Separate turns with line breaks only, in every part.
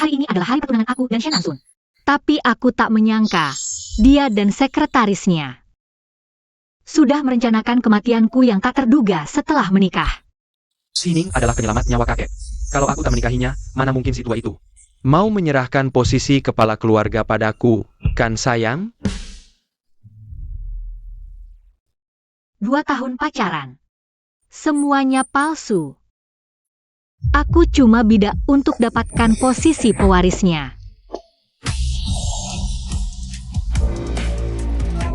Hari ini adalah hari pertunangan aku dan Shen Nansun. Tapi aku tak menyangka, dia dan sekretarisnya sudah merencanakan kematianku yang tak terduga setelah menikah.
Xining adalah penyelamat nyawa kakek. Kalau aku tak menikahinya, mana mungkin si tua itu mau menyerahkan posisi kepala keluarga padaku, kan sayang?
2 tahun pacaran. Semuanya palsu. Aku cuma bidak untuk dapatkan posisi pewarisnya.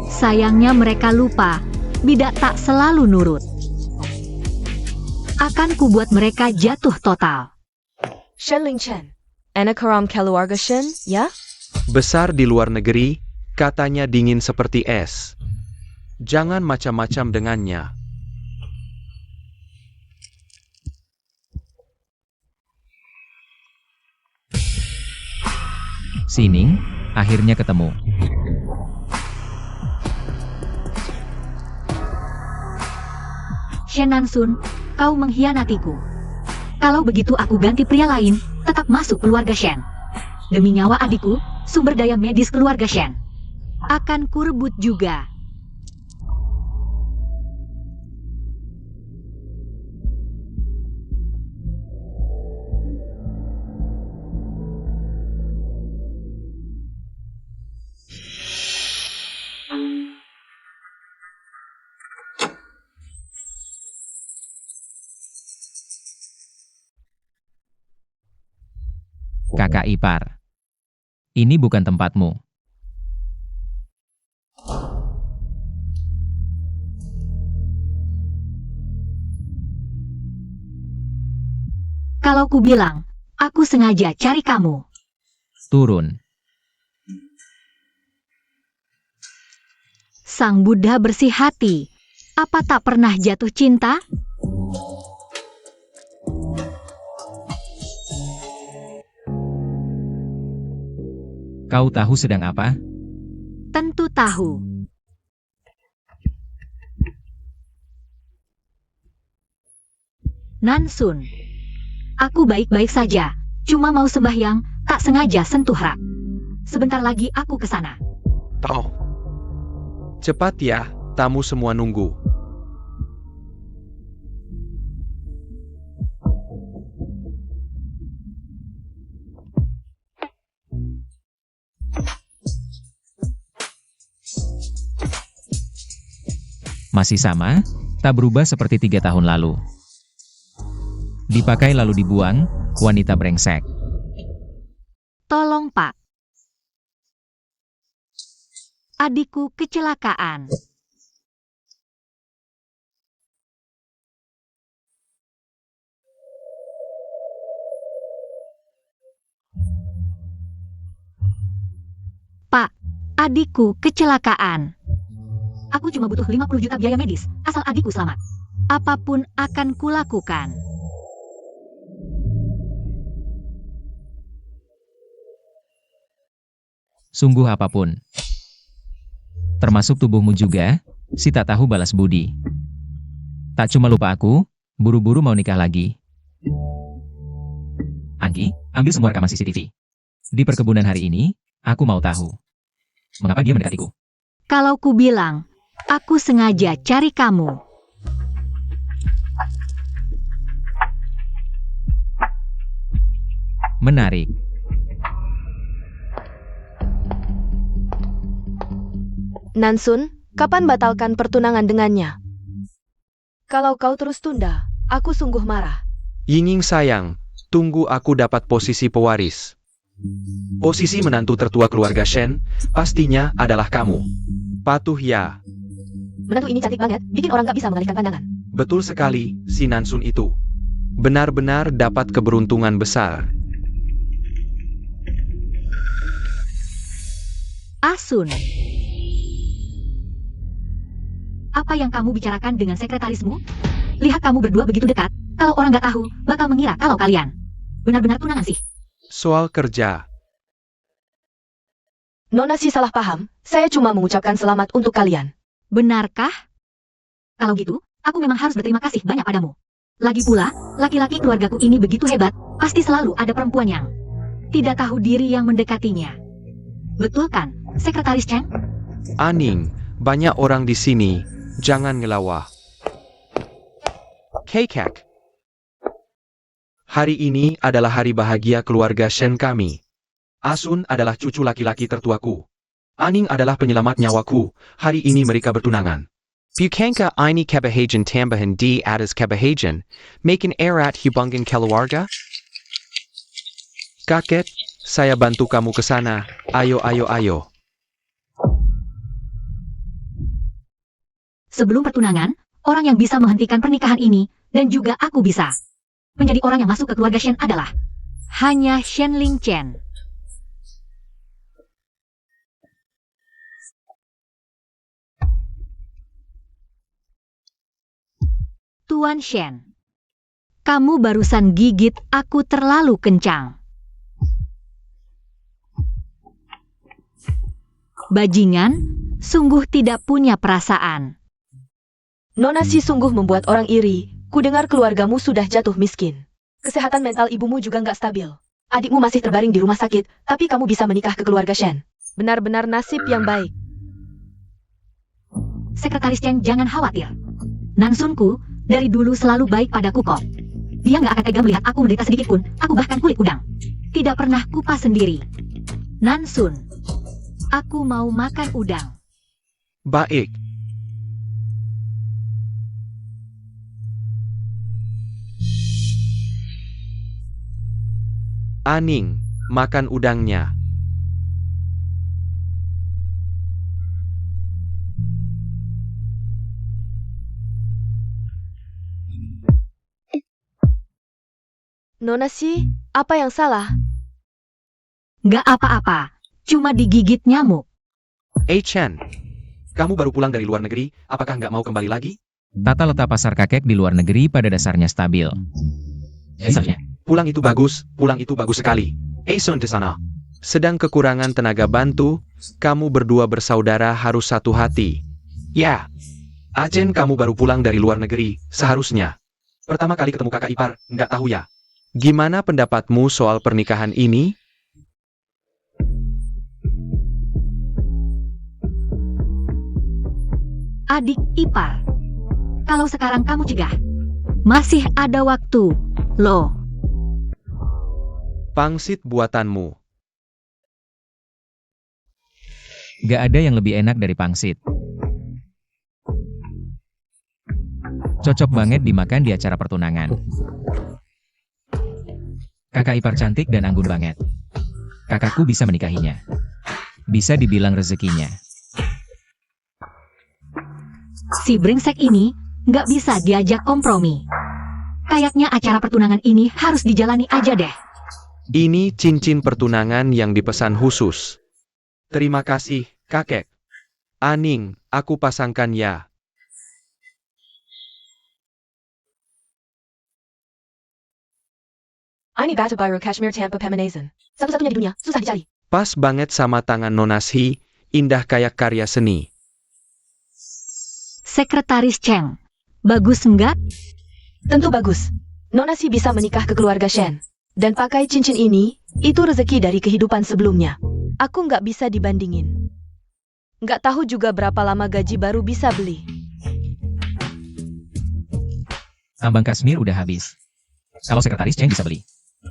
Sayangnya mereka lupa, bidak tak selalu nurut. Akan kubuat mereka jatuh total.
Shen Lingchen, anak haram keluarga Shen, ya?
Besar di luar negeri, katanya dingin seperti es. Jangan macam-macam dengannya.
Xining, akhirnya ketemu.
Shen Nansun, kau mengkhianatiku. Kalau begitu aku ganti pria lain, tetap masuk keluarga Shen. Demi nyawa adikku, sumber daya medis keluarga Shen. Akan kurebut juga.
Kakak ipar. Ini bukan tempatmu.
Kalau ku bilang, aku sengaja cari kamu.
Turun.
Sang Buddha bersih hati. Apa tak pernah jatuh cinta?
Kau tahu sedang apa?
Tentu tahu. Nansun. Aku baik-baik saja. Cuma mau sembahyang, tak sengaja sentuh rak. Sebentar lagi aku ke sana.
Toh. Cepat ya, tamu semua nunggu.
Masih sama, tak berubah seperti 3 tahun lalu. Dipakai lalu dibuang, wanita brengsek.
Tolong Pak. Adikku kecelakaan. Pak, adikku kecelakaan. Aku cuma butuh 50 juta biaya medis, asal adikku selamat. Apapun akan kulakukan.
Sungguh apapun. Termasuk tubuhmu juga, si tak tahu balas budi. Tak cuma lupa aku, buru-buru mau nikah lagi. Anggi, ambil semua rekaman CCTV. Di perkebunan hari ini, aku mau tahu. Mengapa dia mendekatiku?
Kalau ku bilang, aku sengaja cari kamu.
Menarik.
Nansun, kapan batalkan pertunangan dengannya? Kalau kau terus tunda, aku sungguh marah.
Yinging sayang, tunggu aku dapat posisi pewaris. Posisi menantu tertua keluarga Shen, pastinya adalah kamu. Patuh ya.
Menantu ini cantik banget, bikin orang gak bisa mengalihkan pandangan.
Betul sekali, si Nansun itu. Benar-benar dapat keberuntungan besar.
Asun. Apa yang kamu bicarakan dengan sekretarismu? Lihat kamu berdua begitu dekat, kalau orang gak tahu, bakal mengira kalau kalian benar-benar tunangan sih.
Soal kerja.
Nona sih salah paham, saya cuma mengucapkan selamat untuk kalian.
Benarkah? Kalau gitu, aku memang harus berterima kasih banyak padamu. Lagi pula, laki-laki keluargaku ini begitu hebat, pasti selalu ada perempuan yang tidak tahu diri yang mendekatinya. Betul kan, Sekretaris Cheng?
Aning, banyak orang di sini. Jangan ngelawah. Kekek. Hari ini adalah hari bahagia keluarga Shen kami. Asun adalah cucu laki-laki tertuaku. Aning adalah penyelamat nyawaku. Hari ini mereka bertunangan.
Bukankah ini kebahagiaan tambahan di atas kebahagiaan, makin erat hubungan keluarga?
Kakek, saya bantu kamu ke sana. Ayo, ayo, ayo.
Sebelum pertunangan, orang yang bisa menghentikan pernikahan ini, dan juga aku bisa menjadi orang yang masuk ke keluarga Shen adalah hanya Shen Ling Chen. Tuan Shen, kamu barusan gigit aku terlalu kencang. Bajingan, sungguh tidak punya perasaan.
Nona Si sungguh membuat orang iri. Kudengar keluargamu sudah jatuh miskin. Kesehatan mental ibumu juga nggak stabil. Adikmu masih terbaring di rumah sakit, tapi kamu bisa menikah ke keluarga Shen. Benar-benar nasib yang baik.
Sekretaris Cheng, jangan khawatir. Nansunku dari dulu selalu baik padaku kok. Dia nggak akan tega melihat aku menderita sedikit pun. Aku bahkan kulit udang tidak pernah kupas sendiri. Nansun, aku mau makan udang.
Baik. Aning, makan udangnya.
Nona Si, apa yang salah?
Nggak apa-apa, cuma digigit nyamuk.
Chen, kamu baru pulang dari luar negeri, apakah nggak mau kembali lagi?
Tata letak pasar kakek di luar negeri pada dasarnya stabil. Dasarnya.
Pulang itu bagus sekali. Sun di sana. Sedang kekurangan tenaga bantu, kamu berdua bersaudara harus satu hati. Ya. Achen, kamu baru pulang dari luar negeri, seharusnya. Pertama kali ketemu kakak ipar, nggak tahu ya. Gimana pendapatmu soal pernikahan ini?
Adik ipar, kalau sekarang kamu cegah, masih ada waktu, loh.
Pangsit buatanmu.
Gak ada yang lebih enak dari pangsit. Cocok banget dimakan di acara pertunangan. Kakak ipar cantik dan anggun banget. Kakakku bisa menikahinya. Bisa dibilang rezekinya.
Si brengsek ini nggak bisa diajak kompromi. Kayaknya acara pertunangan ini harus dijalani aja deh.
Ini cincin pertunangan yang dipesan khusus. Terima kasih, kakek. Aning, aku pasangkan ya.
Ini batu biru Kashmir tanpa pemanasan. Satu-satunya di dunia, susah dicari.
Pas banget sama tangan Nona Si, indah kayak karya seni.
Sekretaris Cheng, bagus nggak?
Tentu bagus. Nona Si bisa menikah ke keluarga Shen. Dan pakai cincin ini, itu rezeki dari kehidupan sebelumnya. Aku nggak bisa dibandingin. Nggak tahu juga berapa lama gaji baru bisa beli.
Ambang Kashmir udah habis. Kalau sekretaris Cheng bisa beli.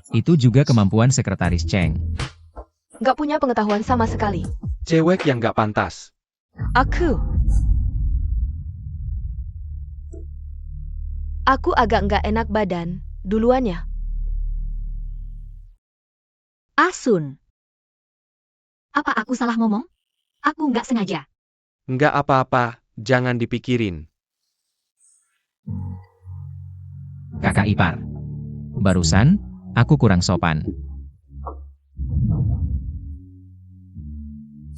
Itu juga kemampuan sekretaris Cheng.
Nggak punya pengetahuan sama sekali.
Cewek yang gak pantas.
Aku agak nggak enak badan, duluan ya.
Asun. Apa aku salah ngomong? Aku nggak sengaja.
Nggak apa-apa, jangan dipikirin.
Kakak ipar. Barusan, aku kurang sopan.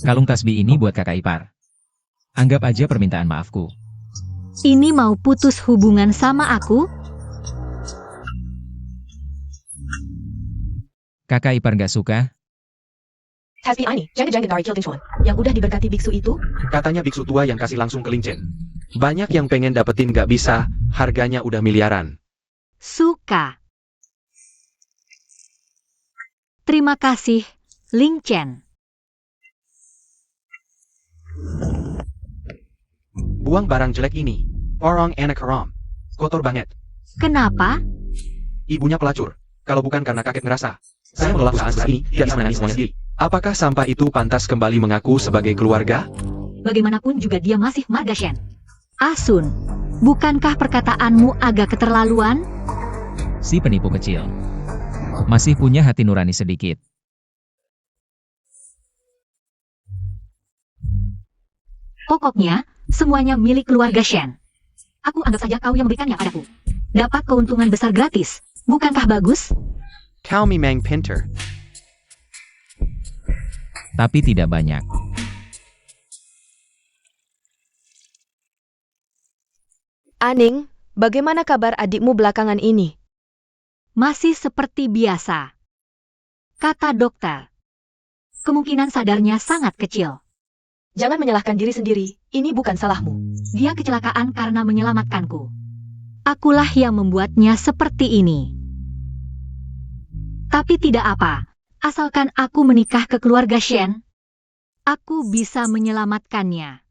Kalung tasbih ini buat kakak ipar. Anggap aja permintaan maafku.
Ini mau putus hubungan sama aku?
Kakak ipar gak suka?
Tasbih ini, jangan-jangan dari Kilting Chuan, yang udah diberkati biksu itu?
Katanya biksu tua yang kasih langsung ke Ling Chen. Banyak yang pengen dapetin gak bisa, harganya udah miliaran.
Suka. Terima kasih, Ling Chen.
Buang barang jelek ini. Orang anak haram. Kotor banget.
Kenapa?
Ibunya pelacur. Kalau bukan karena kakek ngerasa saya mengelola perusahaan sebesar ini, tidak bisa menangani semuanya sendiri. Apakah sampah itu pantas kembali mengaku sebagai keluarga?
Bagaimanapun juga dia masih marga Shen. Asun, bukankah perkataanmu agak keterlaluan?
Si penipu kecil. Masih punya hati nurani sedikit.
Pokoknya, semuanya milik keluarga Shen. Aku anggap saja kau yang memberikannya padaku. Dapat keuntungan besar gratis. Bukankah bagus?
Kau memang pinter.
Tapi tidak banyak.
Aning, bagaimana kabar adikmu belakangan ini?
Masih seperti biasa. Kata dokter. Kemungkinan sadarnya sangat kecil.
Jangan menyalahkan diri sendiri, ini bukan salahmu.
Dia kecelakaan karena menyelamatkanku. Akulah yang membuatnya seperti ini. Tapi tidak apa, asalkan aku menikah ke keluarga Shen, aku bisa menyelamatkannya.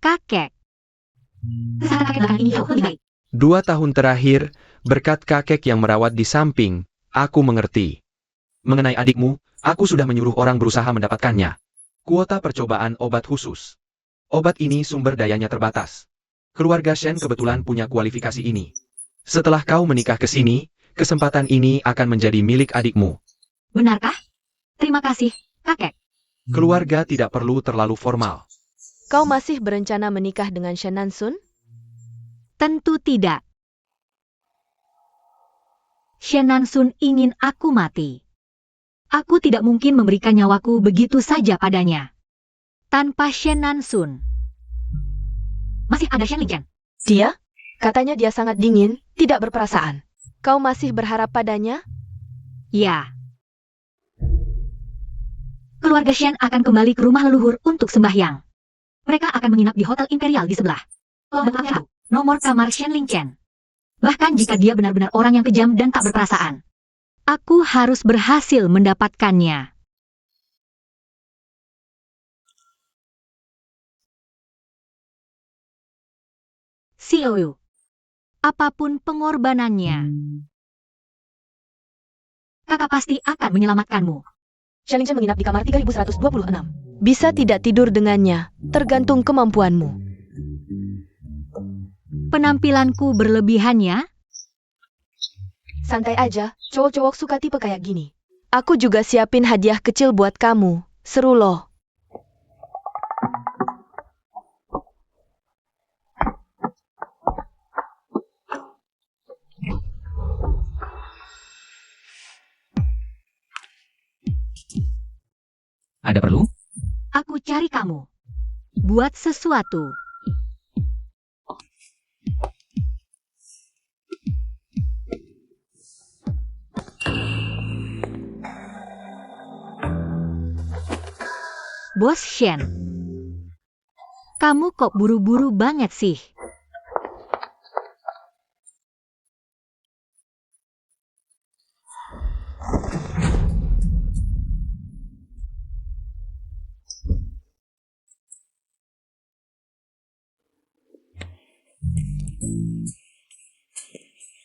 Kakek. Kesehatan kakek belakang ini jauh lebih baik.
2 tahun terakhir, berkat kakek yang merawat di samping, aku mengerti. Mengenai adikmu, aku sudah menyuruh orang berusaha mendapatkannya. Kuota percobaan obat khusus. Obat ini sumber dayanya terbatas. Keluarga Shen kebetulan punya kualifikasi ini. Setelah kau menikah ke sini, kesempatan ini akan menjadi milik adikmu.
Benarkah? Terima kasih, kakek.
Keluarga tidak perlu terlalu formal.
Kau masih berencana menikah dengan Shen Nansun?
Tentu tidak. Shen Nansun ingin aku mati. Aku tidak mungkin memberikan nyawaku begitu saja padanya. Tanpa Shen Nansun. Masih ada Shen Lingchen.
Dia? Katanya dia sangat dingin, tidak berperasaan. Kau masih berharap padanya?
Ya. Keluarga Shen akan kembali ke rumah leluhur untuk sembahyang. Mereka akan menginap di Hotel Imperial di sebelah. Oh, tahu nomor kamar Shen Lingchen. Bahkan jika dia benar-benar orang yang kejam dan tak berperasaan. Aku harus berhasil mendapatkannya. Xiaoyu. Apapun pengorbanannya, kakak pasti akan menyelamatkanmu.
Shen Lingchen menginap di kamar 3126. Bisa tidak tidur dengannya, tergantung kemampuanmu.
Penampilanku berlebihannya?
Santai aja, cowok-cowok suka tipe kayak gini. Aku juga siapin hadiah kecil buat kamu, seru loh.
Ada perlu?
Aku cari kamu. Buat sesuatu. Bos Shen. Kamu kok buru-buru banget sih?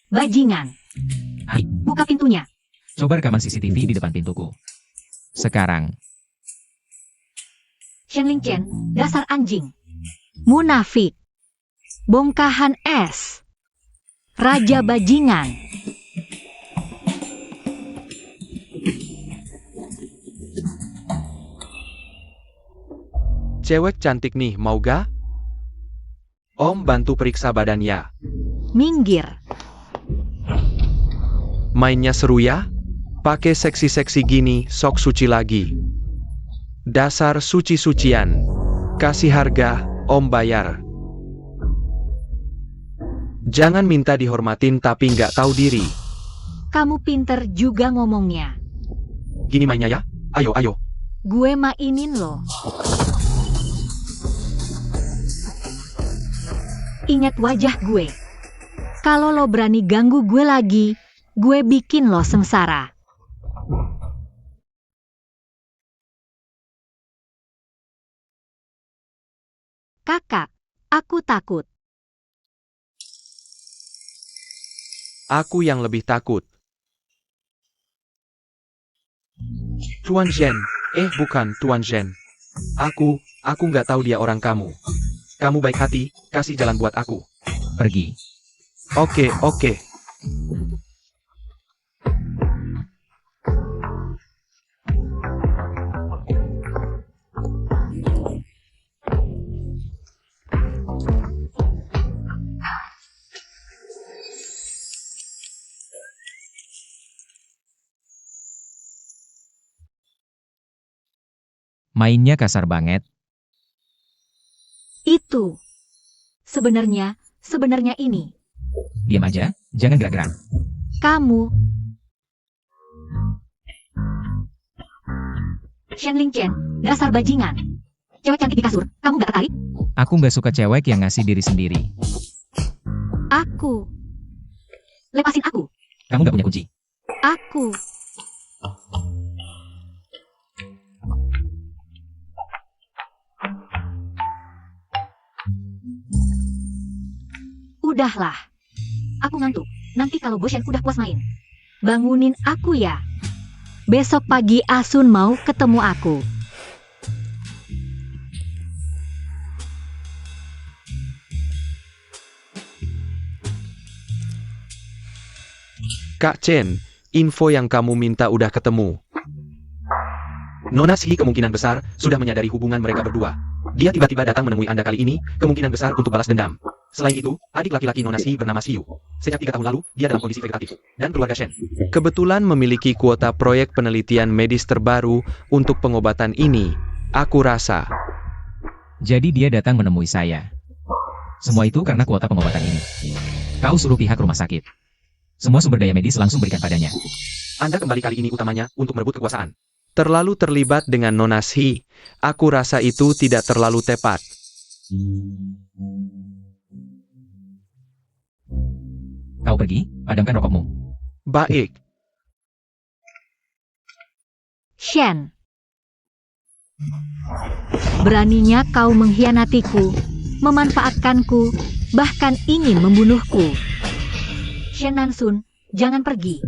Bajingan.
Hai,
Buka pintunya.
coba rekaman CCTV di depan pintuku. Sekarang.
Shen Lingchen, dasar anjing. Munafik. Bongkahan es. Raja bajingan.
Cewek cantik nih, mau ga? Om bantu periksa badannya.
Minggir.
Mainnya seru ya? Pakai seksi-seksi gini, sok suci lagi. Dasar suci-sucian. Kasih harga, om bayar. Jangan minta dihormatin tapi nggak tahu diri.
Kamu pinter juga ngomongnya.
Gini mainnya ya? Ayo, ayo.
Gue mainin loh. Ingat wajah gue. Kalau lo berani ganggu gue lagi, gue bikin lo sengsara. Kakak, aku takut.
Aku yang lebih takut. Tuan Zhen, bukan Tuan Zhen. Aku nggak tahu dia orang kamu. Kamu baik hati, kasih jalan buat aku.
Pergi.
Oke.
Mainnya kasar banget.
Itu. Sebenarnya ini.
Diam aja, jangan gerak-gerak.
Kamu. Shenling Chen, dasar bajingan. Cewek cantik di kasur, kamu gak tertarik?
Aku nggak suka cewek yang ngasih diri sendiri.
Aku. Lepasin aku.
Kamu nggak punya kunci.
Aku. Udahlah. Aku ngantuk. Nanti kalau Boshen udah puas main, bangunin aku ya. Besok pagi Asun mau ketemu aku.
Kak Chen, info yang kamu minta udah ketemu. Nona Shi kemungkinan besar sudah menyadari hubungan mereka berdua. Dia tiba-tiba datang menemui Anda kali ini, kemungkinan besar untuk balas dendam. Selain itu, adik laki-laki Nona Shi bernama Xiu. Sejak 3 tahun lalu, dia dalam kondisi vegetatif. Dan keluarga Shen kebetulan memiliki kuota proyek penelitian medis terbaru untuk pengobatan ini. Aku rasa.
Jadi dia datang menemui saya. Semua itu karena kuota pengobatan ini. Kau suruh pihak rumah sakit. Semua sumber daya medis langsung berikan padanya.
Anda kembali kali ini utamanya untuk merebut kekuasaan. Terlalu terlibat dengan Nona Shi. Aku rasa itu tidak terlalu tepat.
Kau pergi, padamkan rokokmu.
Baik.
Shen. Beraninya kau mengkhianatiku, memanfaatkanku, bahkan ingin membunuhku. Shen Nansun, jangan pergi.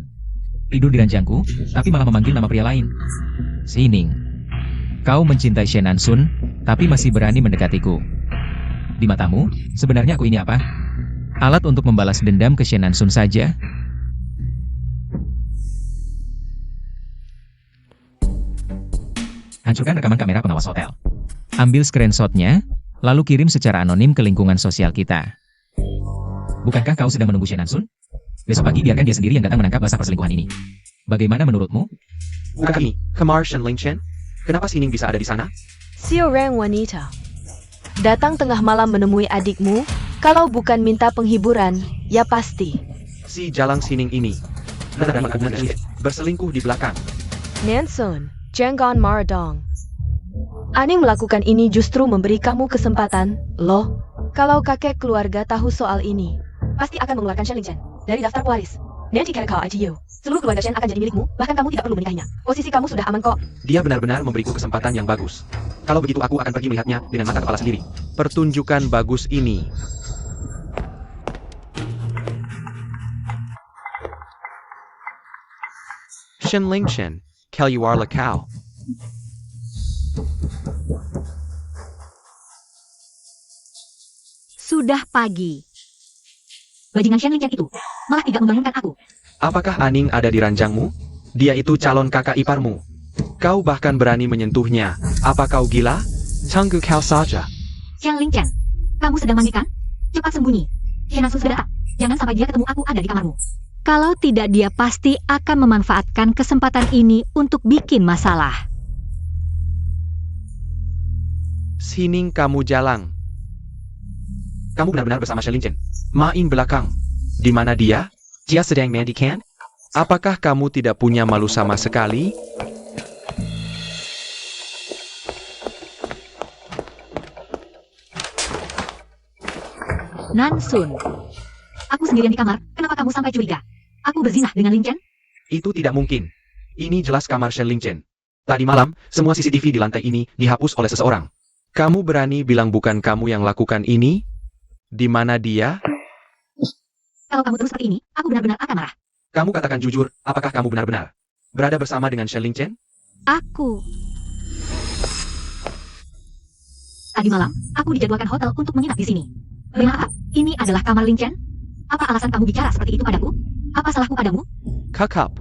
Tidur di ranjangku, tapi malah memanggil nama pria lain. Sining. Kau mencintai Shen Nansun, tapi masih berani mendekatiku. Di matamu, sebenarnya aku ini apa? Alat untuk membalas dendam ke Shen Nansun saja? Hancurkan rekaman kamera pengawas hotel. Ambil screenshotnya, lalu kirim secara anonim ke lingkungan sosial kita. Bukankah kau sedang menunggu Shen Nansun? Besok pagi biarkan dia sendiri yang datang menangkap basah perselingkuhan ini. Bagaimana menurutmu?
Bukan ini, Kemar Shenling Chen. Kenapa Sining bisa ada di sana?
Seorang wanita datang tengah malam menemui adikmu. Kalau bukan minta penghiburan, ya pasti.
Si Jalang Sining ini. Berselingkuh di belakang.
Nansun, jangan marah dong. Aning melakukan ini justru memberi kamu kesempatan, loh. Kalau kakek keluarga tahu soal ini, pasti akan mengeluarkan Shenling Chen dari daftar pewaris. Nanti kalau kau ITU, seluruh keluarga Shen akan jadi milikmu, bahkan kamu tidak perlu menikahinya. Posisi kamu sudah aman kok.
Dia benar-benar memberiku kesempatan yang bagus. Kalau begitu aku akan pergi melihatnya dengan mata kepala sendiri. Pertunjukan bagus ini. Shenling Chen, Keluar Lekau.
Sudah pagi. Bajingan Shenling Chen itu malah tidak membangunkan aku.
Apakah Aning ada di ranjangmu? Dia itu calon kakak iparmu. Kau bahkan berani menyentuhnya. Apa kau gila? Tunggu kau saja.
Shenling Chen, kamu sedang mandi kan? Cepat sembunyi. Shen Nansun sudah datang. Jangan sampai dia ketemu aku ada di kamarmu. Kalau tidak dia pasti akan memanfaatkan kesempatan ini untuk bikin masalah.
Sining kamu jalang. Kamu benar-benar bersama Shenling Chen. Main belakang. Di mana dia? Dia sedang mandi kan? Apakah kamu tidak punya malu sama sekali?
Nansun, Aku sendirian di kamar, kenapa kamu sampai curiga? Aku berzinah dengan Lin Chen?
Itu tidak mungkin. Ini jelas kamar Shen Lingchen. Tadi malam, semua CCTV di lantai ini dihapus oleh seseorang. Kamu berani bilang bukan kamu yang lakukan ini? Di mana dia?
Kalau kamu terus seperti ini, aku benar-benar akan marah.
Kamu katakan jujur, apakah kamu benar-benar berada bersama dengan Shen Lingchen?
Aku. Tadi malam, aku dijadwalkan hotel untuk menginap di sini. Benarkah ini adalah kamar Lin Chen? Apa alasan kamu bicara seperti itu padaku? Apa salahku padamu?
Kakap.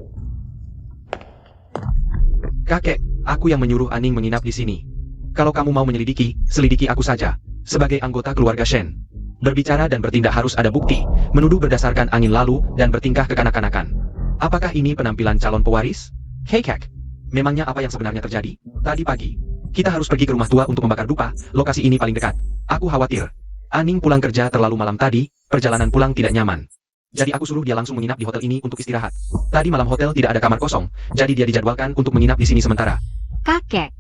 Kakek, aku yang menyuruh Aning menginap di sini. Kalau kamu mau menyelidiki, selidiki aku saja. Sebagai anggota keluarga Shen. Berbicara dan bertindak harus ada bukti. Menuduh berdasarkan angin lalu dan bertingkah kekanak-kanakan. Apakah ini penampilan calon pewaris? Hei Kek, memangnya apa yang sebenarnya terjadi? Tadi pagi, kita harus pergi ke rumah tua untuk membakar dupa. Lokasi ini paling dekat. Aku khawatir. Aning pulang kerja terlalu malam tadi, perjalanan pulang tidak nyaman. Jadi aku suruh dia langsung menginap di hotel ini untuk istirahat. Tadi malam hotel tidak ada kamar kosong, jadi dia dijadwalkan untuk menginap di sini sementara.
Kakek.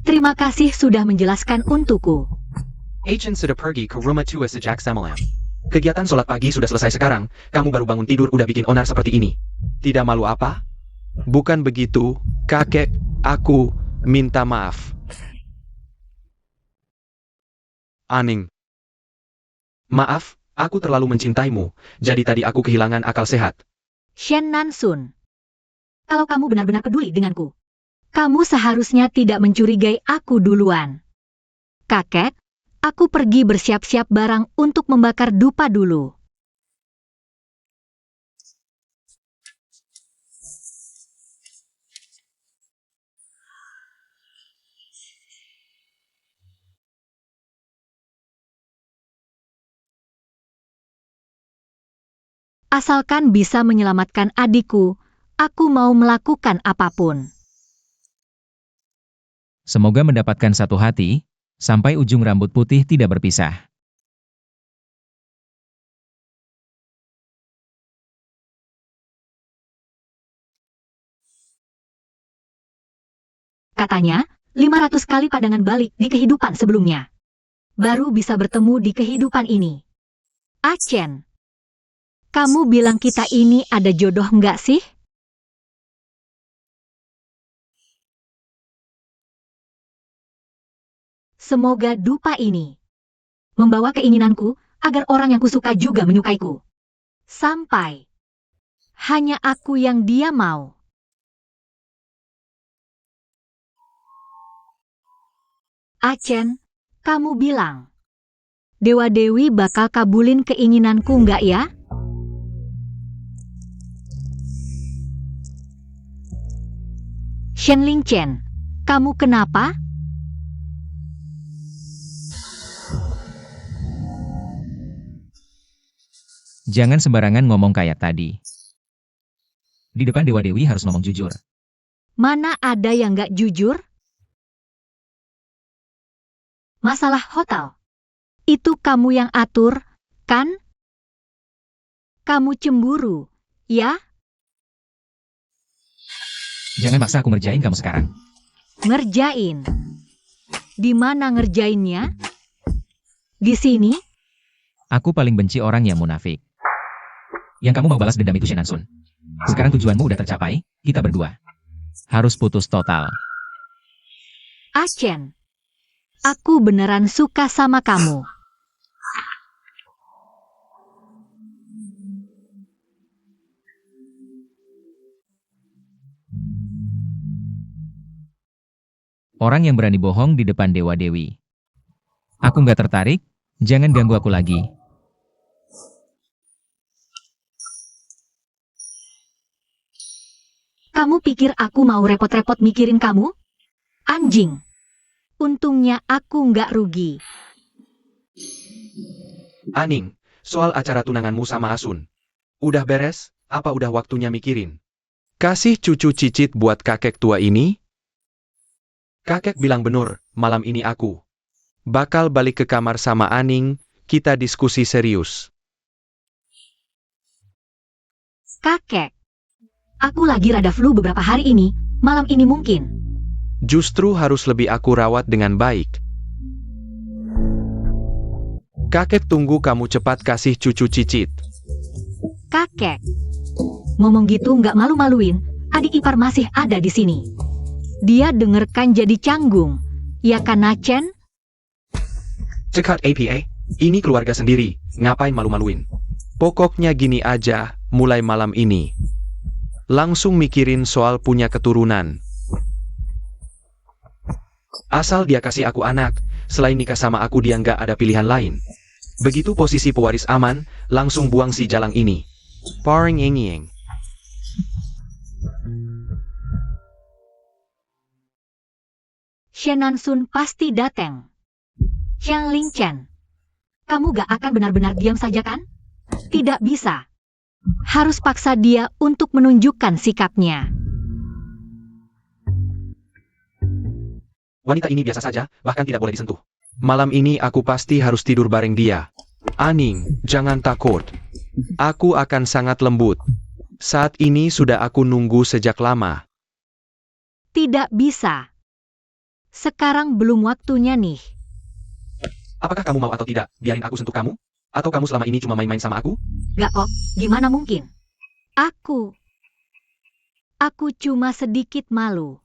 Terima kasih sudah menjelaskan untukku.
Agent sudah pergi ke rumah tua sejak semalam.
Kegiatan sholat pagi sudah selesai sekarang, kamu baru bangun tidur udah bikin onar seperti ini. Tidak malu apa?
Bukan begitu, kakek, aku minta maaf.
Aning. Maaf, aku terlalu mencintaimu, jadi tadi aku kehilangan akal sehat.
Shen Nansun. Kalau kamu benar-benar peduli denganku, kamu seharusnya tidak mencurigai aku duluan. Kakek, aku pergi bersiap-siap barang untuk membakar dupa dulu. Asalkan bisa menyelamatkan adikku, aku mau melakukan apapun.
Semoga mendapatkan satu hati, sampai ujung rambut putih tidak berpisah.
Katanya, 500 kali pandangan balik di kehidupan sebelumnya. Baru bisa bertemu di kehidupan ini. Achen, kamu bilang kita ini ada jodoh nggak sih? Semoga dupa ini membawa keinginanku agar orang yang kusuka juga menyukaiku. Sampai hanya aku yang dia mau. Achen, kamu bilang Dewa Dewi bakal kabulin keinginanku nggak ya? Shen Lingchen, kamu kenapa?
Jangan sembarangan ngomong kayak tadi. Di depan Dewa Dewi harus ngomong jujur.
Mana ada yang nggak jujur? Masalah hotel. Itu kamu yang atur, kan? Kamu cemburu, ya?
Jangan maksa aku ngerjain kamu sekarang.
Ngerjain. Di mana ngerjainnya? Di sini?
Aku paling benci orang yang munafik. Yang kamu mau balas dendam itu Shen Nansun. Sekarang tujuanmu udah tercapai, kita berdua harus putus total.
Achen, aku beneran suka sama kamu.
Orang yang berani bohong di depan Dewa Dewi. Aku nggak tertarik, jangan ganggu aku lagi.
Kamu pikir aku mau repot-repot mikirin kamu? Anjing. Untungnya aku nggak rugi.
Aning, soal acara tunanganmu sama Asun. Udah beres, apa udah waktunya mikirin?
Kasih cucu cicit buat kakek tua ini?
Kakek bilang bener, malam ini aku
Bakal balik ke kamar sama Aning, kita diskusi serius.
Kakek. Aku lagi rada flu beberapa hari ini, malam ini mungkin.
Justru harus lebih aku rawat dengan baik. Kakek tunggu kamu cepat kasih cucu cicit.
kakek. Ngomong gitu nggak malu-maluin, adik ipar masih ada di sini. Dia dengerkan jadi canggung. Ya kan, Nachen?
Cekat APA, ini keluarga sendiri, ngapain malu-maluin? Pokoknya gini aja, mulai malam ini. Langsung mikirin soal punya keturunan. Asal dia kasih aku anak, selain nikah sama aku dia nggak ada pilihan lain. Begitu posisi pewaris aman, langsung buang si jalang ini.
Barring Ying.
Shen Nansun pasti datang. Xiang Lingchen, kamu gak akan benar-benar diam saja kan? Tidak bisa. Harus paksa dia untuk menunjukkan sikapnya.
Wanita ini biasa saja, bahkan tidak boleh disentuh. Malam ini aku pasti harus tidur bareng dia. Aning, jangan takut. Aku akan sangat lembut. Saat ini sudah aku nunggu sejak lama.
Tidak bisa. Sekarang belum waktunya nih.
Apakah kamu mau atau tidak, biarin aku sentuh kamu? Atau kamu selama ini cuma main-main sama aku?
Gak kok, gimana mungkin? Aku cuma sedikit malu.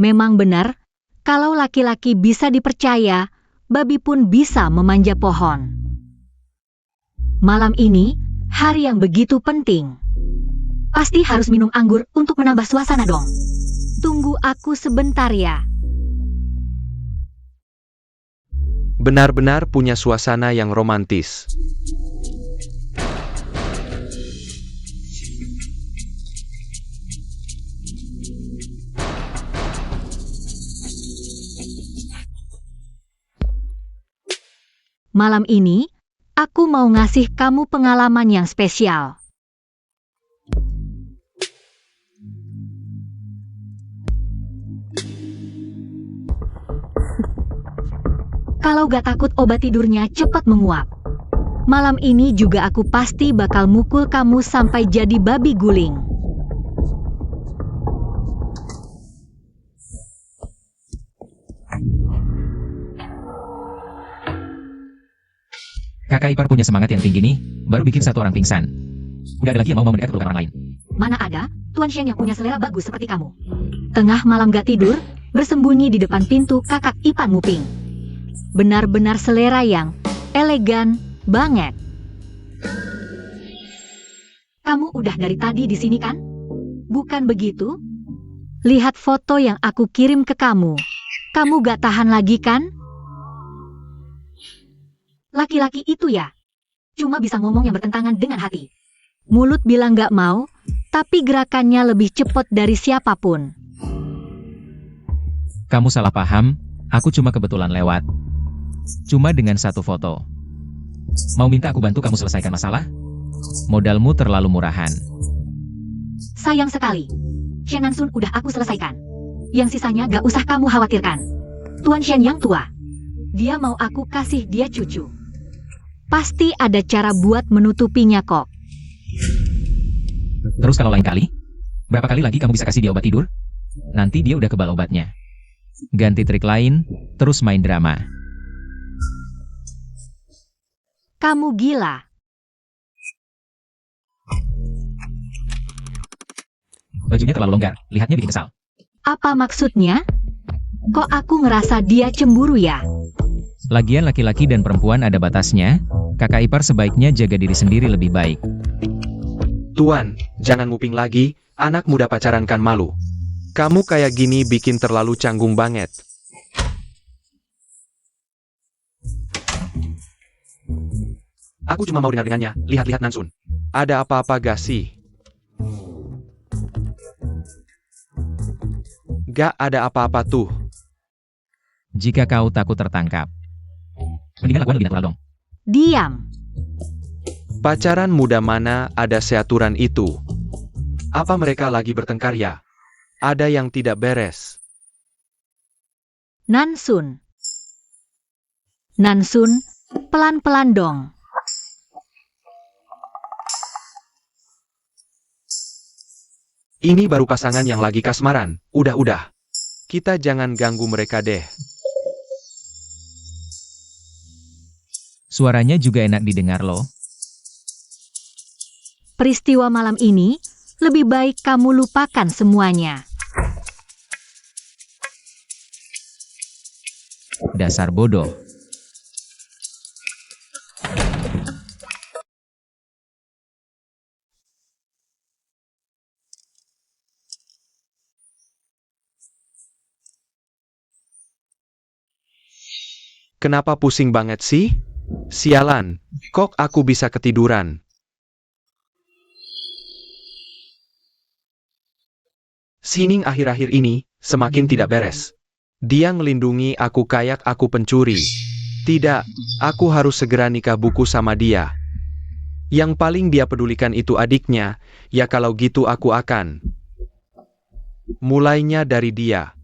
Memang benar, kalau laki-laki bisa dipercaya, babi pun bisa memanja pohon. Malam ini, hari yang begitu penting. Pasti harus minum anggur untuk menambah suasana dong. Tunggu aku sebentar ya.
Benar-benar punya suasana yang romantis.
Malam ini, aku mau ngasih kamu pengalaman yang spesial. Kalau gak takut obat tidurnya cepat menguap. Malam ini juga aku pasti bakal mukul kamu sampai jadi babi guling.
Kakak ipar punya semangat yang tinggi nih, baru bikin satu orang pingsan. Udah ada lagi yang mau mendekat ke orang lain.
Mana ada, Tuan Shen yang punya selera bagus seperti kamu. Tengah malam gak tidur, bersembunyi di depan pintu kakak ipar Muping. Benar-benar selera yang elegan banget. Kamu udah dari tadi di sini kan? Bukan begitu? Lihat foto yang aku kirim ke kamu. Kamu gak tahan lagi kan? Laki-laki itu ya, cuma bisa ngomong yang bertentangan dengan hati. Mulut bilang gak mau, tapi gerakannya lebih cepat dari siapapun.
Kamu salah paham, aku cuma kebetulan lewat. Cuma dengan satu foto. Mau minta aku bantu kamu selesaikan masalah? Modalmu terlalu murahan.
Sayang sekali, Shen Nansun udah aku selesaikan. Yang sisanya gak usah kamu khawatirkan. Tuan Shen yang tua, dia mau aku kasih dia cucu. Pasti ada cara buat menutupinya kok.
Terus kalau lain kali? Berapa kali lagi kamu bisa kasih dia obat tidur? Nanti dia udah kebal obatnya. Ganti trik lain, terus main drama.
Kamu gila.
Bajunya terlalu longgar, lihatnya bikin kesal.
Apa maksudnya? Kok aku ngerasa dia cemburu ya?
Lagian laki-laki dan perempuan ada batasnya, kakak ipar sebaiknya jaga diri sendiri lebih baik.
Tuan, jangan nguping lagi, anak muda pacaran kan malu. Kamu kayak gini bikin terlalu canggung banget. Aku cuma mau dengar-dengannya, lihat-lihat Nansun. Ada apa-apa gak sih? Gak ada apa-apa tuh.
Jika kau takut tertangkap, mendingan lakukan lebih natural dong.
Diam.
Pacaran muda mana ada seaturan itu? Apa mereka lagi bertengkar ya? Ada yang tidak beres.
Nansun. Nansun, pelan-pelan dong.
Ini baru pasangan yang lagi kasmaran. Udah. Kita jangan ganggu mereka deh.
Suaranya juga enak didengar loh.
Peristiwa malam ini, lebih baik kamu lupakan semuanya.
Dasar bodoh.
Kenapa pusing banget sih? Sialan, kok aku bisa ketiduran? Sining akhir-akhir ini semakin tidak beres. Dia ngelindungi aku kayak aku pencuri. Tidak, aku harus segera nikah buku sama dia. Yang paling dia pedulikan itu adiknya, ya kalau gitu aku akan. Mulainya dari dia.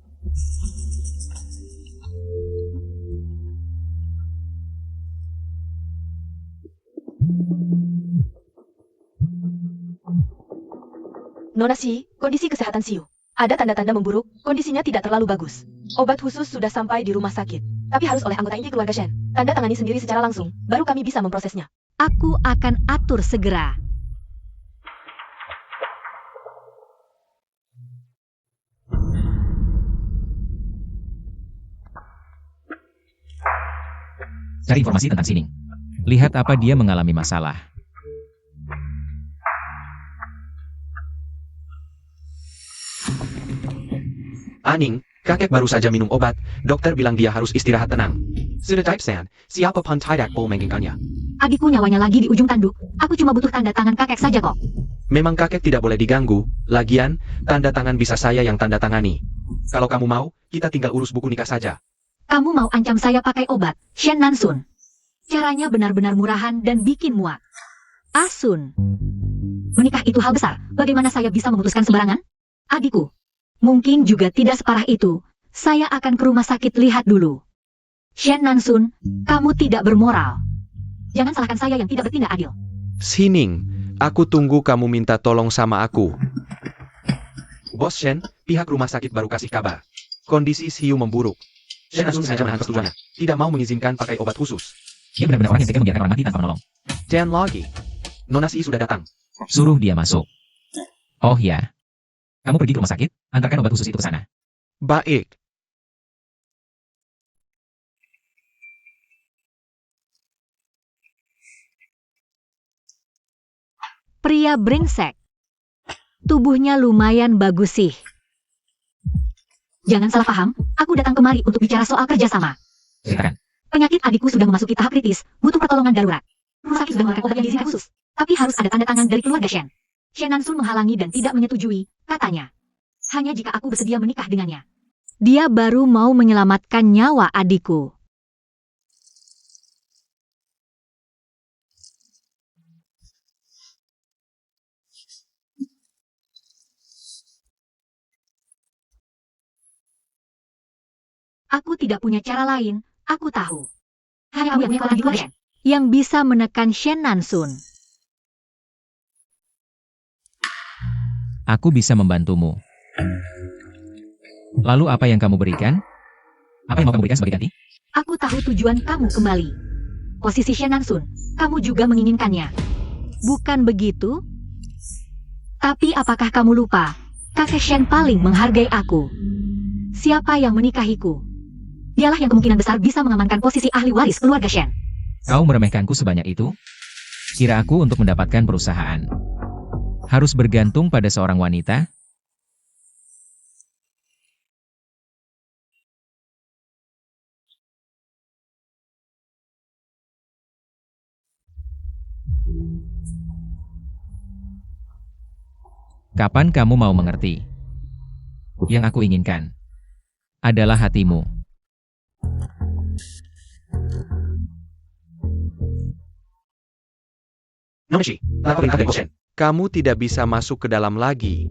Nona Si, kondisi kesehatan Siu. Ada tanda-tanda memburuk, kondisinya tidak terlalu bagus. Obat khusus sudah sampai di rumah sakit. Tapi harus oleh anggota inti keluarga Shen. Tanda tangani sendiri secara langsung, baru kami bisa memprosesnya.
Aku akan atur segera.
Cari informasi tentang Sining. Lihat apa dia mengalami masalah.
Aning, kakek baru saja minum obat. Dokter bilang dia harus istirahat tenang. Sudah type San, siapa pun tidak boleh menginginkannya.
Adikku nyawanya lagi di ujung tanduk. Aku cuma butuh tanda tangan kakek saja kok.
Memang kakek tidak boleh diganggu. Lagian, tanda tangan bisa saya yang tanda tangani. Kalau kamu mau, kita tinggal urus buku nikah saja.
Kamu mau ancam saya pakai obat, Shen Nansun. Caranya benar-benar murahan dan bikin muak. Asun. Menikah itu hal besar. Bagaimana saya bisa memutuskan sembarangan? Adikku. Mungkin juga tidak separah itu. Saya akan ke rumah sakit lihat dulu. Shen Nansun, kamu tidak bermoral. Jangan salahkan saya yang tidak bertindak adil.
Sining, aku tunggu kamu minta tolong sama aku. Bos Shen, pihak rumah sakit baru kasih kabar. Kondisi Siu memburuk. Shen langsung sengaja menahan persetujuannya. Tidak mau mengizinkan pakai obat khusus.
Dia benar-benar orang yang tega membiarkan orang mati tanpa menolong.
Dan lagi, Nona Si sudah datang.
Suruh dia masuk. Oh ya. Kamu pergi ke rumah sakit, antarkan obat khusus itu ke sana.
Baik.
Pria brengsek. Tubuhnya lumayan bagus sih. Jangan salah paham, aku datang kemari untuk bicara soal kerjasama.
Ceritakan.
Penyakit adikku sudah memasuki tahap kritis, butuh pertolongan darurat. Rumah sakit sudah mengeluarkan obat yang diizinkan khusus, tapi harus ada tanda tangan dari keluarga Shen. Shen Nansun menghalangi dan tidak menyetujui, katanya. Hanya jika aku bersedia menikah dengannya. Dia baru mau menyelamatkan nyawa adikku. Aku tidak punya cara lain, aku tahu. Hanya kamu yang punya keluarga Shen, yang bisa menekan Shen Nansun.
Aku bisa membantumu. Lalu apa yang kamu berikan? Apa yang mau kamu berikan sebagai ganti?
Aku tahu tujuan kamu kembali. Posisi Shen Nansun, kamu juga menginginkannya. Bukan begitu? Tapi apakah kamu lupa, kakek Shen paling menghargai aku. Siapa yang menikahiku? Dialah yang kemungkinan besar bisa mengamankan posisi ahli waris keluarga Shen.
Kau meremehkanku sebanyak itu? Kira aku untuk mendapatkan perusahaan harus bergantung pada seorang wanita? Kapan kamu mau mengerti? Yang aku inginkan adalah hatimu.
Nona Si, apa perintah dari Bos Shen? Kamu tidak bisa masuk ke dalam lagi.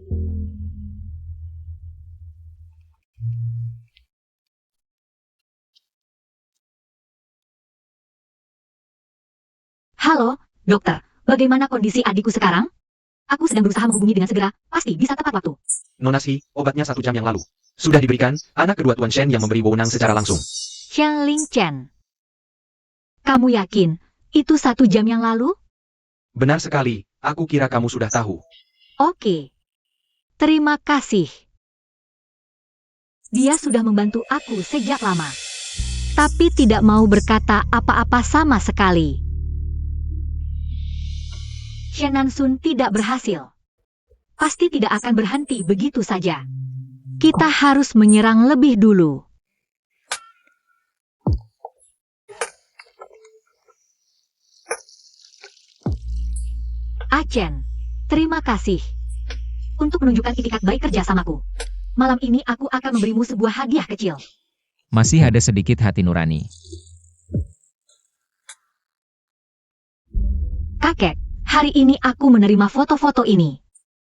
Halo, dokter. Bagaimana kondisi adikku sekarang? Aku sedang berusaha menghubungi dengan segera. Pasti bisa tepat waktu.
Nona Si, obatnya 1 jam yang lalu. Sudah diberikan, anak kedua Tuan Shen yang memberi wewenang secara langsung.
Shen Ling Chen. Kamu yakin Itu 1 jam yang lalu?
Benar sekali, aku kira kamu sudah tahu.
Oke. Terima kasih. Dia sudah membantu aku sejak lama. Tapi tidak mau berkata apa-apa sama sekali. Shen Nansun tidak berhasil. Pasti tidak akan berhenti begitu saja. Kita harus menyerang lebih dulu. Achen, terima kasih untuk menunjukkan itikat baik kerjasamaku. Malam ini aku akan memberimu sebuah hadiah kecil.
Masih ada sedikit hati nurani.
Kakek, hari ini aku menerima foto-foto ini.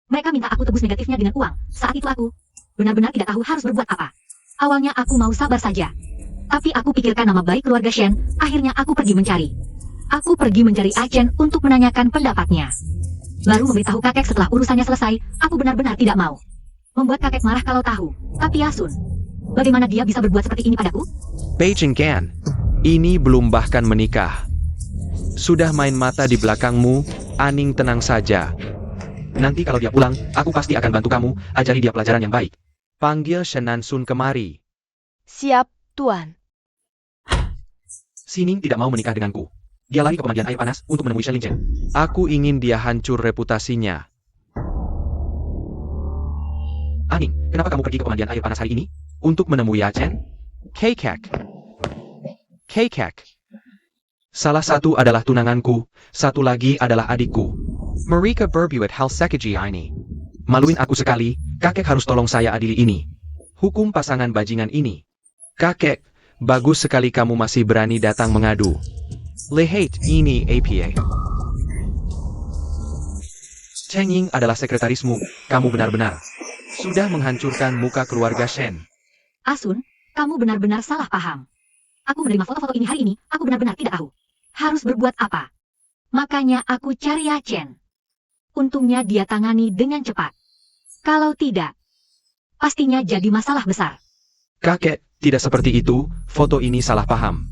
Mereka minta aku tebus negatifnya dengan uang. Saat itu aku benar-benar tidak tahu harus berbuat apa. Awalnya aku mau sabar saja. Tapi aku pikirkan nama baik keluarga Shen, akhirnya aku pergi mencari. Aku pergi mencari Achen untuk menanyakan pendapatnya. Baru memberitahu kakek setelah urusannya selesai, aku benar-benar tidak mau. Membuat kakek marah kalau tahu. Tapi Yasun, bagaimana dia bisa berbuat seperti ini padaku?
Beijing Gan, ini belum bahkan menikah. Sudah main mata di belakangmu, Aning tenang saja. Nanti kalau dia pulang, aku pasti akan bantu kamu, ajari dia pelajaran yang baik. Panggil Shen Nansun kemari.
Siap, Tuan.
Sining tidak mau menikah denganku. Dia lari ke pemandian air panas untuk menemui Shen Lingchen. Aku ingin dia hancur reputasinya. Aning, kenapa kamu pergi ke pemandian air panas hari ini? Untuk menemui Achen?
Kekek. Kekek.
Salah satu adalah tunanganku, satu lagi adalah adikku.
Marika berbuat hal sekeji ini.
Maluin aku sekali, kakek harus tolong saya adili ini. Hukum pasangan bajingan ini. Kakek, bagus sekali kamu masih berani datang mengadu.
Lihat ini APA.
Cheng Ying adalah sekretarismu, kamu benar-benar sudah menghancurkan muka keluarga Shen.
Asun, kamu benar-benar salah paham. Aku menerima foto-foto ini hari ini, aku benar-benar tidak tahu harus berbuat apa. Makanya aku cari Achen. Untungnya dia tangani dengan cepat. Kalau tidak, pastinya jadi masalah besar.
Kakek, tidak seperti itu, foto ini salah paham.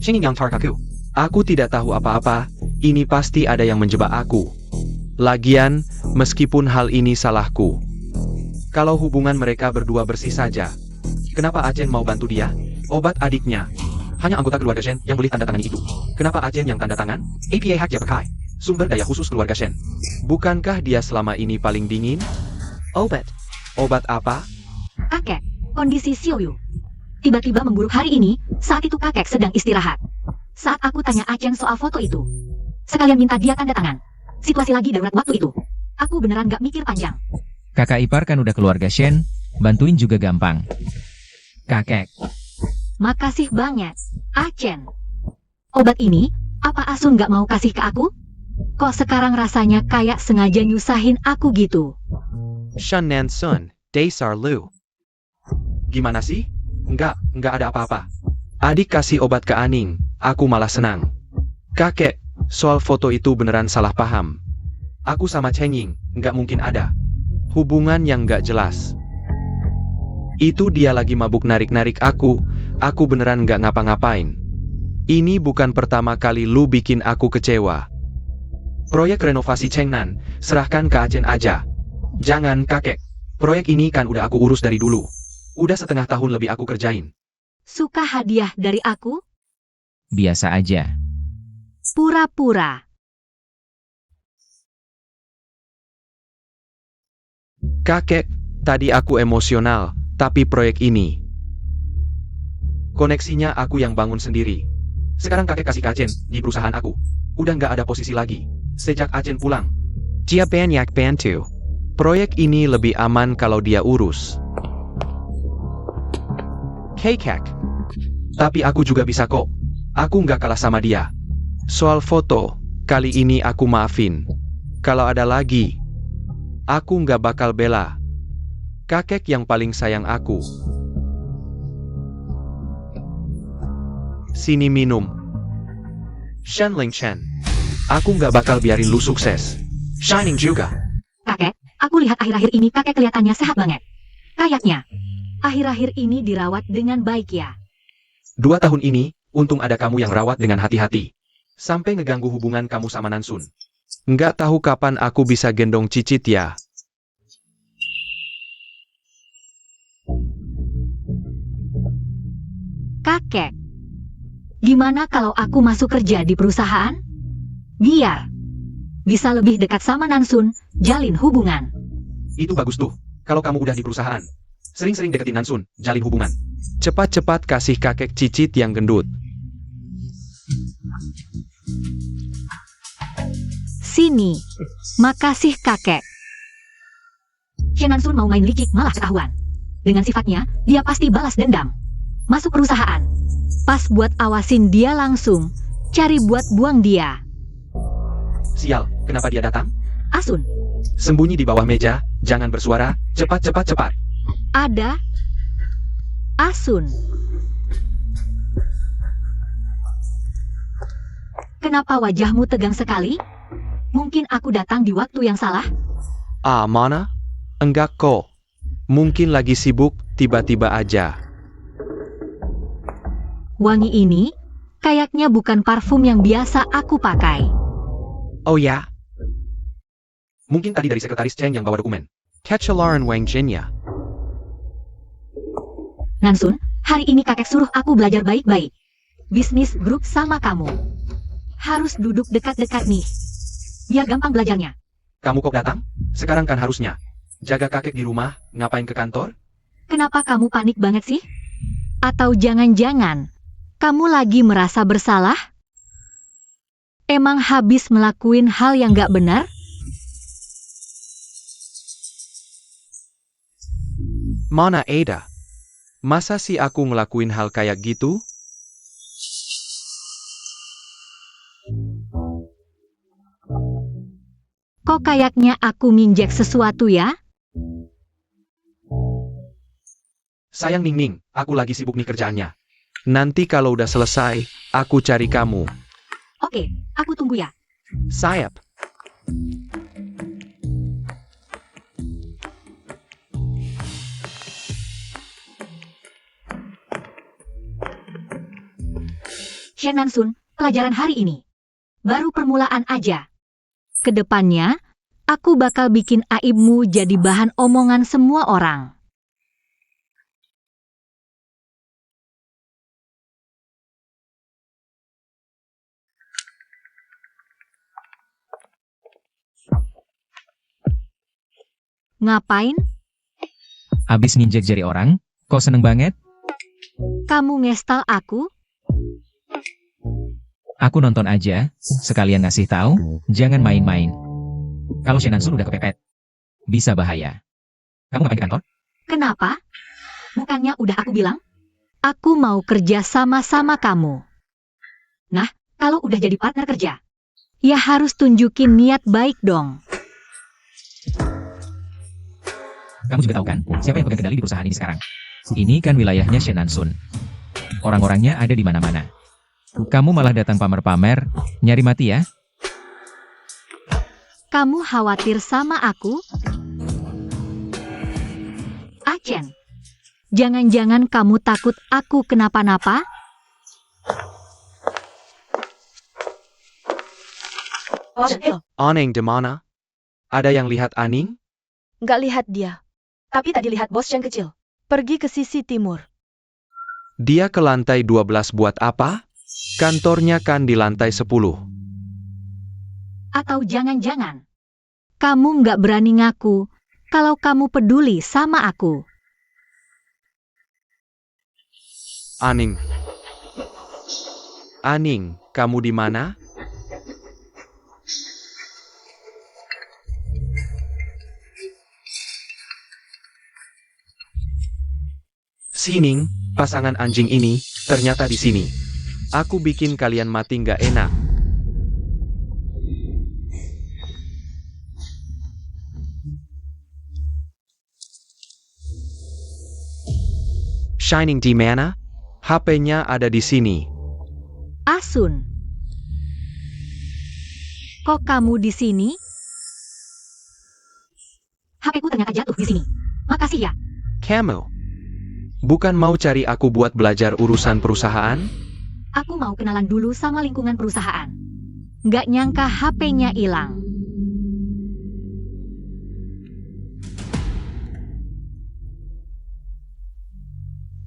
Shinging yang tarkaku.
Aku tidak tahu apa-apa, ini pasti ada yang menjebak aku. Lagian, meskipun hal ini salahku. Kalau hubungan mereka berdua bersih saja, kenapa Achen mau bantu dia? Obat adiknya. Hanya anggota keluarga Shen yang boleh tanda tangan itu. Kenapa Achen yang tanda tangan? APA hak pakai. Sumber daya khusus keluarga Shen. Bukankah dia selama ini paling dingin?
Obat.
Obat apa?
Kakek, kondisi Xiaoyu tiba-tiba memburuk hari ini, saat itu kakek sedang istirahat. Saat aku tanya Achen soal foto itu, sekalian minta dia tanda tangan. Situasi lagi darurat waktu itu. Aku beneran gak mikir panjang.
Kakak ipar kan udah keluarga Shen, bantuin juga gampang. Kakek,
Makasih banyak, Achen. Obat ini, apa Asun gak mau kasih ke aku? Kok sekarang rasanya kayak sengaja nyusahin aku gitu?
Shen Nansun. Dasar Lu.
Gimana sih? Enggak ada apa-apa. Adik kasih obat ke Aning, aku malah senang. Kakek, soal foto itu beneran salah paham. Aku sama Cheng Ying, nggak mungkin ada hubungan yang nggak jelas. Itu dia lagi mabuk narik-narik aku beneran nggak ngapa-ngapain. Ini bukan pertama kali lu bikin aku kecewa. Proyek renovasi Chengnan, serahkan ke Achen aja. Jangan kakek, proyek ini kan udah aku urus dari dulu. Udah setengah tahun lebih aku kerjain.
Suka hadiah dari aku?
biasa aja.
Pura-pura.
Kakek, tadi aku emosional, tapi proyek ini. Koneksinya aku yang bangun sendiri. Sekarang kakek kasih ke Achen di perusahaan aku. Udah nggak ada posisi lagi. Sejak Achen pulang.
Dia banyak bantu.
Proyek ini lebih aman kalau dia urus.
Kekek.
Tapi aku juga bisa kok. Aku nggak kalah sama dia. Soal foto, kali ini aku maafin. Kalau ada lagi, aku nggak bakal bela. Kakek yang paling sayang aku. Sini minum. Shen Lingchen. Aku nggak bakal biarin lu sukses. Shining juga.
Kakek, aku lihat akhir-akhir ini kakek kelihatannya sehat banget. Kayaknya, akhir-akhir ini dirawat dengan baik ya.
2 tahun ini, untung ada kamu yang rawat dengan hati-hati. Sampai ngeganggu hubungan kamu sama Nansun. Nggak tahu kapan aku bisa gendong Cicit ya.
Kakek, gimana kalau aku masuk kerja di perusahaan? Biar bisa lebih dekat sama Nansun, jalin hubungan.
Itu bagus tuh. Kalau kamu udah di perusahaan, sering-sering deketin Nansun, jalin hubungan. Cepat-cepat kasih kakek Cicit yang gendut.
Sini, makasih kakek. Shen Nansun mau main licik malah ketahuan. Dengan sifatnya, dia pasti balas dendam. Masuk perusahaan. Pas buat awasin dia langsung, cari buat buang dia.
Sial, kenapa dia datang?
Asun,
Sembunyi di bawah meja, jangan bersuara, cepat, cepat, cepat.
ada Asun. Kenapa wajahmu tegang sekali? Mungkin aku datang di waktu yang salah?
Ah, mana? Enggak kok. Mungkin lagi sibuk, tiba-tiba aja.
Wangi ini kayaknya bukan parfum yang biasa aku pakai.
Oh ya? Mungkin tadi dari sekretaris Cheng yang bawa dokumen.
Ketchalaran Wang Jinya.
Nansun, hari ini kakek suruh aku belajar baik-baik. Bisnis grup sama kamu. Harus duduk dekat-dekat nih. Biar gampang belajarnya.
Kamu kok datang? Sekarang kan harusnya. Jaga kakek di rumah, ngapain ke kantor?
Kenapa kamu panik banget sih? Atau jangan-jangan kamu lagi merasa bersalah? Emang habis ngelakuin hal yang gak benar?
Mana Ada? Masa sih aku ngelakuin hal kayak gitu?
Kok kayaknya aku minjek sesuatu ya?
Sayang Ning, aku lagi sibuk nih kerjaannya. Nanti kalau udah selesai, aku cari kamu.
Oke, aku tunggu ya.
Sayap.
Shen Nansun, pelajaran hari ini baru permulaan aja. Kedepannya, aku bakal bikin aibmu jadi bahan omongan semua orang. Ngapain?
Habis nginjek jari orang, kok seneng banget?
Kamu ngestal aku?
Aku nonton aja, sekalian ngasih tahu, jangan main-main. Kalau Shen Nansun udah kepepet, bisa bahaya. Kamu ngapain di kantor?
Kenapa? Bukannya udah aku bilang? Aku mau kerja sama-sama kamu. Nah, kalau udah jadi partner kerja, ya harus tunjukin niat baik dong.
Kamu juga tahu kan, siapa yang pegang kendali di perusahaan ini sekarang? Ini kan wilayahnya Shen Nansun. Orang-orangnya ada di mana-mana. Kamu malah datang pamer-pamer, nyari mati ya?
Kamu khawatir sama aku? Achen, jangan-jangan kamu takut aku kenapa-napa?
Aning di mana? Ada yang lihat Aning?
Nggak lihat dia. Tapi tadi lihat bos yang kecil. Pergi ke sisi timur.
Dia ke lantai 12 buat apa? Kantornya kan di lantai 10.
Atau jangan-jangan kamu nggak berani ngaku kalau kamu peduli sama aku?
Aning. Aning, kamu di mana? Sining, pasangan anjing ini, ternyata di sini. Aku bikin kalian mati nggak enak. Shining di mana? HP-nya ada di sini.
Asun, kok kamu di sini? HP-ku ternyata jatuh di sini. Makasih ya.
Kamu. Bukan mau cari aku buat belajar urusan perusahaan?
Aku mau kenalan dulu sama lingkungan perusahaan. Nggak nyangka HP-nya hilang.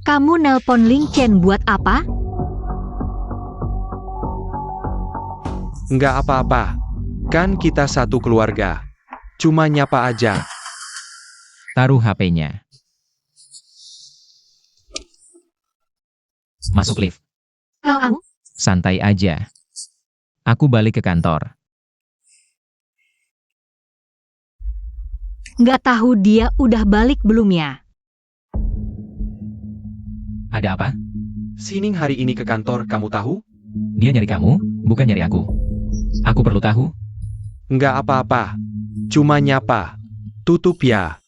Kamu nelpon Ling Chen buat apa?
Nggak apa-apa. Kan kita satu keluarga. Cuma nyapa aja.
Taruh HP-nya. Masuk lift.
Kalau kamu,
Santai aja. Aku balik ke kantor.
nggak tahu dia udah balik belum ya?
Ada apa?
Sining hari ini ke kantor, kamu tahu?
Dia nyari kamu, bukan nyari aku. Aku perlu tahu.
Nggak apa-apa. Cuma nyapa. Tutup ya.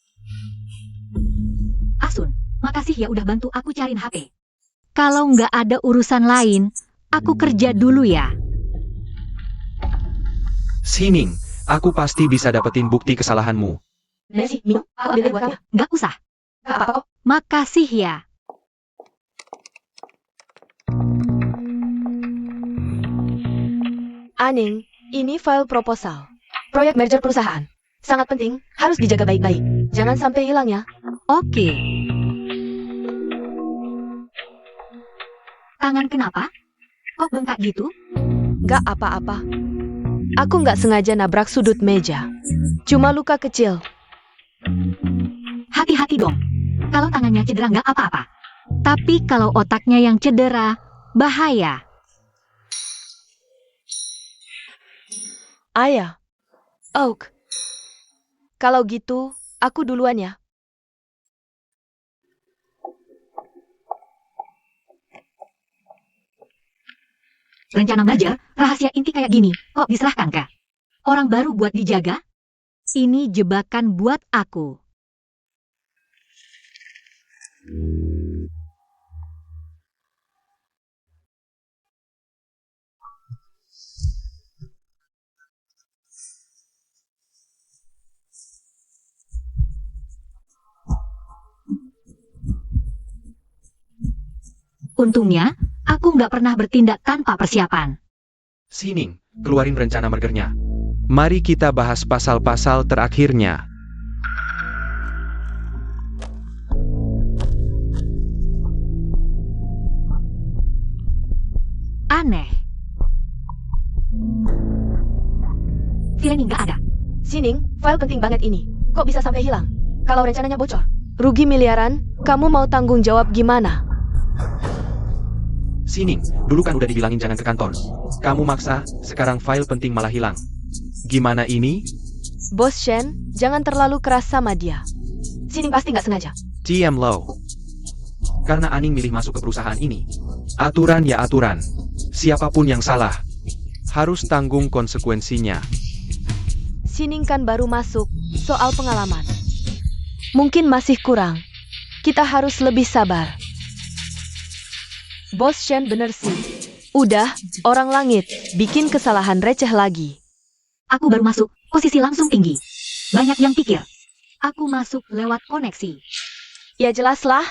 Asun, makasih ya udah bantu aku cariin HP. Kalau nggak ada urusan lain, aku kerja dulu ya.
Sining, aku pasti bisa dapetin bukti kesalahanmu.
Nancy, minum. Aku ambil buat kamu.
Nggak usah.
Gak apa-apa kok.
Makasih ya.
Aning, ini file proposal. Proyek merger perusahaan. Sangat penting, harus dijaga baik-baik. Jangan sampai hilang ya.
Oke. Tangan kenapa? Kok bengkak gitu?
Gak apa-apa. Aku nggak sengaja nabrak sudut meja. Cuma luka kecil.
Hati-hati dong. Kalau tangannya cedera nggak apa-apa. Tapi kalau otaknya yang cedera, bahaya.
Ayah. Oak. Kalau gitu, aku duluan ya.
Rencana merger, rahasia inti kayak gini, kok diserahkan kah? Orang baru buat dijaga? Ini jebakan buat aku. Untungnya, aku nggak pernah bertindak tanpa persiapan.
Sining, keluarin rencana mergernya. Mari kita bahas pasal-pasal terakhirnya.
Aneh. Filenya nggak ada.
Sining, file penting banget ini. Kok bisa sampai hilang? Kalau rencananya bocor. Rugi miliaran, kamu mau tanggung jawab gimana?
Sining, dulu kan udah dibilangin jangan ke kantor. Kamu maksa, sekarang file penting malah hilang. Gimana ini?
Bos Shen, jangan terlalu keras sama dia. Sining pasti nggak sengaja.
GM Low. Karena Aning milih masuk ke perusahaan ini. Aturan ya aturan. Siapapun yang salah, harus tanggung konsekuensinya.
Sining kan baru masuk, soal pengalaman. Mungkin masih kurang. Kita harus lebih sabar. Bos Shen bener sih. Udah, orang langit, bikin kesalahan receh lagi.
Aku baru masuk, posisi langsung tinggi. Banyak yang pikir. Aku masuk lewat koneksi.
Ya jelaslah,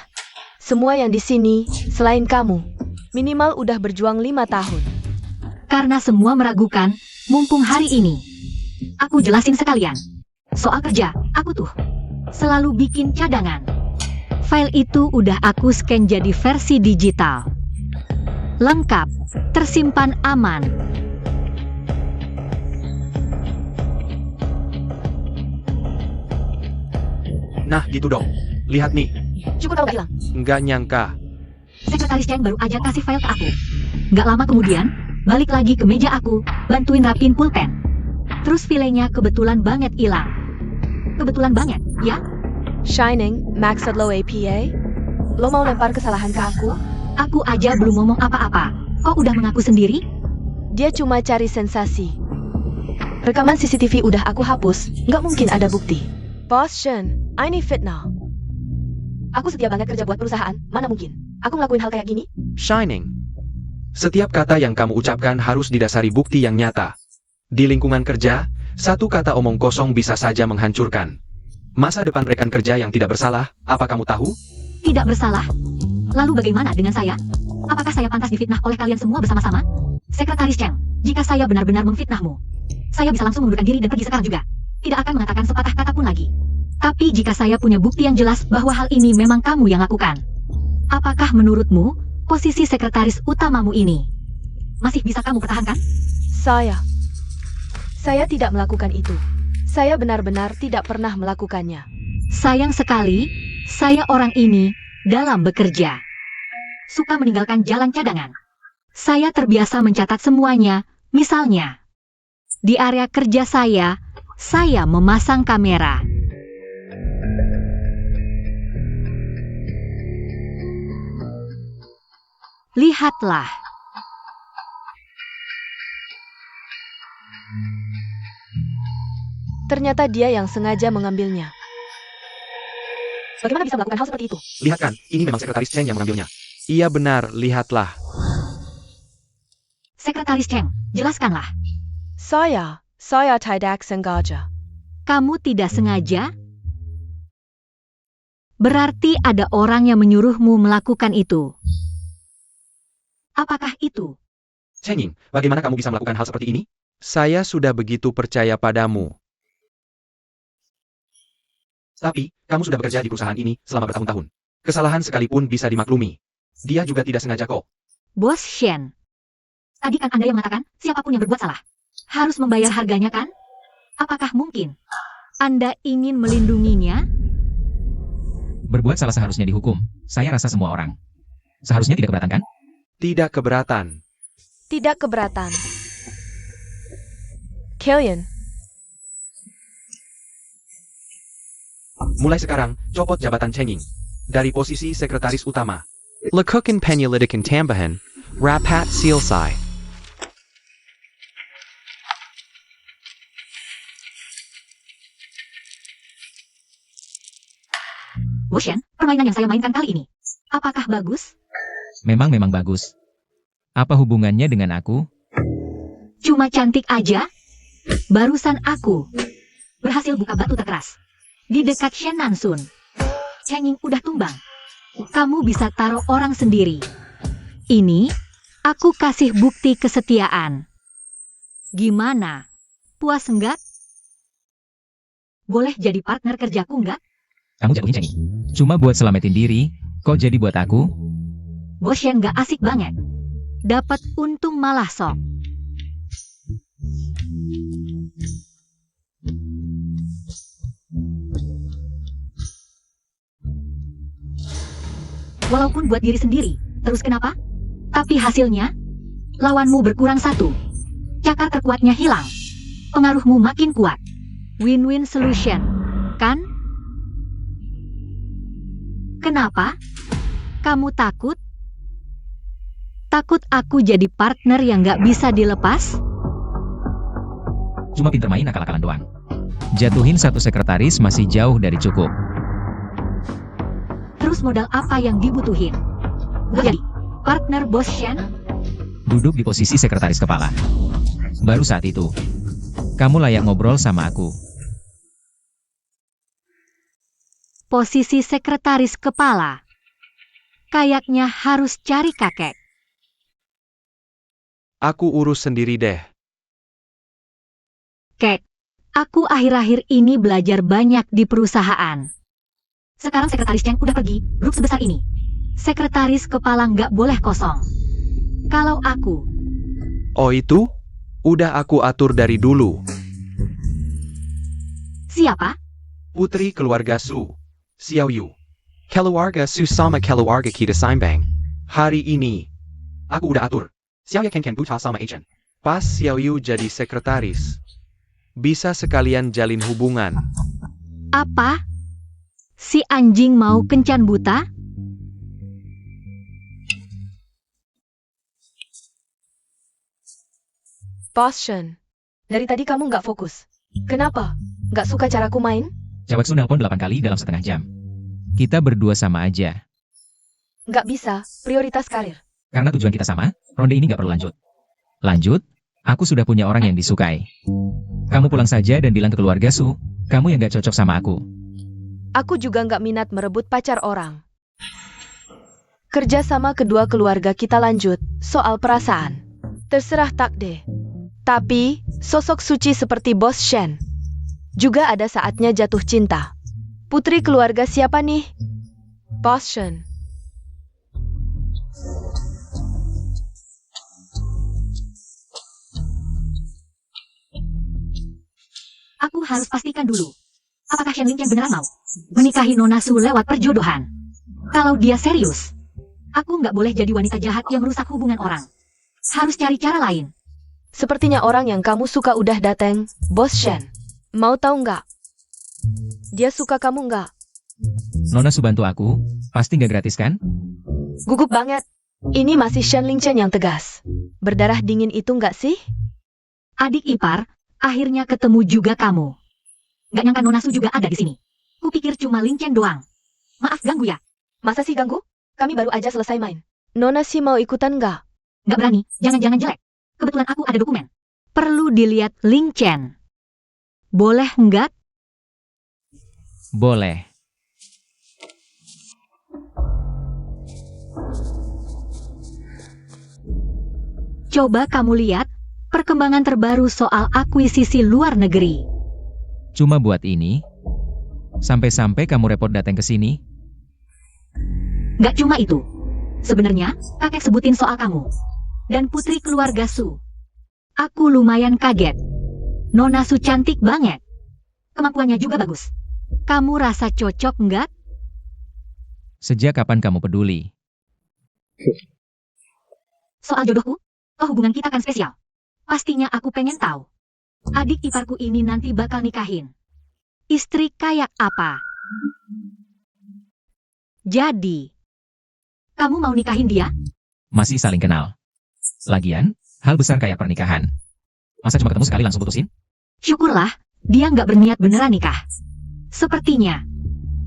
semua yang di sini, selain kamu, minimal udah berjuang 5 tahun.
Karena semua meragukan, mumpung hari ini. Aku jelasin sekalian. Soal kerja, aku tuh selalu bikin cadangan. File itu udah aku scan jadi versi digital. Lengkap, tersimpan aman.
Nah gitu dong. Lihat nih,
Cukup kalau nggak hilang.
nggak nyangka.
Sekretaris Chen baru aja kasih file ke aku. Nggak lama kemudian, balik lagi ke meja aku, bantuin rapin pulpen. Terus filenya kebetulan banget hilang. Kebetulan banget, ya?
Shining, Max Adlo APA. Lo mau lempar kesalahan ke aku?
Aku aja belum ngomong apa-apa. Kok udah mengaku sendiri?
Dia cuma cari sensasi. Rekaman CCTV udah aku hapus, nggak mungkin ada bukti. Boss Shen, I need fitnah. Aku setia banget kerja buat perusahaan, mana mungkin. Aku ngelakuin hal kayak gini?
Shining. Setiap kata yang kamu ucapkan harus didasari bukti yang nyata. Di lingkungan kerja, satu kata omong kosong bisa saja menghancurkan masa depan rekan kerja yang tidak bersalah. Apa kamu tahu?
Tidak bersalah. Lalu bagaimana dengan saya? Apakah saya pantas difitnah oleh kalian semua bersama-sama? Sekretaris Cheng, jika saya benar-benar memfitnahmu, saya bisa langsung mengundurkan diri dan pergi sekarang juga. Tidak akan mengatakan sepatah kata pun lagi. Tapi jika saya punya bukti yang jelas bahwa hal ini memang kamu yang lakukan, apakah menurutmu posisi sekretaris utamamu ini masih bisa kamu pertahankan?
Saya tidak melakukan itu. Saya benar-benar tidak pernah melakukannya.
Sayang sekali, saya orang ini dalam bekerja suka meninggalkan jalan cadangan. Saya terbiasa mencatat semuanya, misalnya di area kerja saya memasang kamera. Lihatlah.
Ternyata dia yang sengaja mengambilnya.
Bagaimana bisa melakukan hal seperti itu?
Lihat kan, ini memang sekretaris Cheng yang mengambilnya. Iya benar, lihatlah.
Sekretaris Cheng, jelaskanlah.
Saya tidak sengaja.
Kamu tidak sengaja? Berarti ada orang yang menyuruhmu melakukan itu. Apakah itu?
Cheng Ying, bagaimana kamu bisa melakukan hal seperti ini? Saya sudah begitu percaya padamu. Tapi, kamu sudah bekerja di perusahaan ini selama bertahun-tahun. Kesalahan sekalipun bisa dimaklumi. Dia juga tidak sengaja kok.
Bos Shen. Tadi kan Anda yang mengatakan, siapapun yang berbuat salah harus membayar harganya kan? Apakah mungkin Anda ingin melindunginya?
Berbuat salah seharusnya dihukum. Saya rasa semua orang. Seharusnya tidak keberatan kan?
Tidak keberatan.
Tidak keberatan. Killian,
Mulai sekarang, copot jabatan Cheng Ying dari posisi sekretaris utama.
Lakukan penyelidikan tambahan. Rapat selesai.
Bos Shen, permainan yang saya mainkan kali ini, apakah bagus?
Memang bagus. Apa hubungannya dengan aku?
Cuma cantik aja? Barusan aku berhasil buka batu terkeras di dekat Shen Nansun. Cheng Ying udah tumbang. Kamu bisa taruh orang sendiri. Ini, aku kasih bukti kesetiaan. Gimana? Puas enggak? Boleh jadi partner kerjaku enggak?
Kamu jatuhin Cheng Ying. Cuma buat selamatin diri, kok jadi buat aku?
Bos Shen enggak asik banget. Dapat untung malah sok. Walaupun buat diri sendiri, terus kenapa? Tapi hasilnya, lawanmu berkurang satu. Cakar terkuatnya hilang. Pengaruhmu makin kuat. Win-win solution, kan? Kenapa? Kamu takut? Takut aku jadi partner yang gak bisa dilepas?
Cuma pinter main akal-akalan doang. Jatuhin satu sekretaris masih jauh dari cukup.
Terus modal apa yang dibutuhin? Buat jadi partner Bos Shen?
Duduk di posisi sekretaris kepala. Baru saat itu, kamu layak ngobrol sama aku.
Posisi sekretaris kepala. Kayaknya harus cari kakek.
Aku urus sendiri deh.
Kek, aku akhir-akhir ini belajar banyak di perusahaan. Sekarang sekretaris Cheng udah pergi, grup sebesar ini. Sekretaris kepala nggak boleh kosong. Kalau aku,
Oh itu? Udah aku atur dari dulu.
siapa?
Putri keluarga Su, Xiao Yu.
Keluarga Susama keluarga kita Saimbang.
Hari ini, aku udah atur. Xiao Ya Ken buta sama agent. Pas Xiao Yu jadi sekretaris, bisa sekalian jalin hubungan.
Apa? Si anjing mau kencan buta?
Bos Shen, dari tadi kamu nggak fokus. Kenapa? Nggak suka caraku main?
Cewek Su nelpon 8 kali dalam setengah jam. Kita berdua sama aja.
Nggak bisa, prioritas karir.
Karena tujuan kita sama, ronde ini nggak perlu lanjut. Lanjut? Aku sudah punya orang yang disukai. Kamu pulang saja dan bilang ke keluarga Su, kamu yang nggak cocok sama aku.
Aku juga nggak minat merebut pacar orang. Kerja sama kedua keluarga kita lanjut, soal perasaan. Terserah takdir. Tapi, sosok suci seperti Bos Shen juga ada saatnya jatuh cinta. Putri keluarga siapa nih? Bos Shen.
Aku harus pastikan dulu. Apakah Shen Lingqian beneran mau menikahi Nona Su lewat perjodohan? Kalau dia serius, aku nggak boleh jadi wanita jahat yang merusak hubungan orang. Harus cari cara lain.
Sepertinya orang yang kamu suka udah datang, Bos Shen. Mau tahu nggak? Dia suka kamu nggak?
Nona Su bantu aku, pasti nggak gratis kan?
Gugup banget. Ini masih Shen Lingqian yang tegas. Berdarah dingin itu nggak sih?
Adik ipar, akhirnya ketemu juga kamu. Nggak nyangka Nona Su juga ada di sini. Kupikir cuma Lingqian doang. Maaf ganggu ya?
Masa sih ganggu? Kami baru aja selesai main. Nona sih mau ikutan nggak?
Nggak berani, jangan-jangan jelek. Kebetulan aku ada dokumen. Perlu dilihat Lingqian. Boleh nggak?
Boleh.
Coba kamu lihat perkembangan terbaru soal akuisisi luar negeri.
Cuma buat ini? Sampai-sampai kamu repot datang ke sini?
Nggak cuma itu. Sebenarnya, kakek sebutin soal kamu. Dan putri keluarga Su. Aku lumayan kaget. Nona Su cantik banget. Kemampuannya juga bagus. Kamu rasa cocok nggak?
Sejak kapan kamu peduli?
Soal jodohku? Oh, hubungan kita kan spesial. Pastinya aku pengen tahu. Adik iparku ini nanti bakal nikahin. Istri kayak apa? Jadi, kamu mau nikahin dia?
Masih saling kenal. Lagian, hal besar kayak pernikahan. Masa cuma ketemu sekali langsung putusin?
Syukurlah, dia nggak berniat beneran nikah. Sepertinya,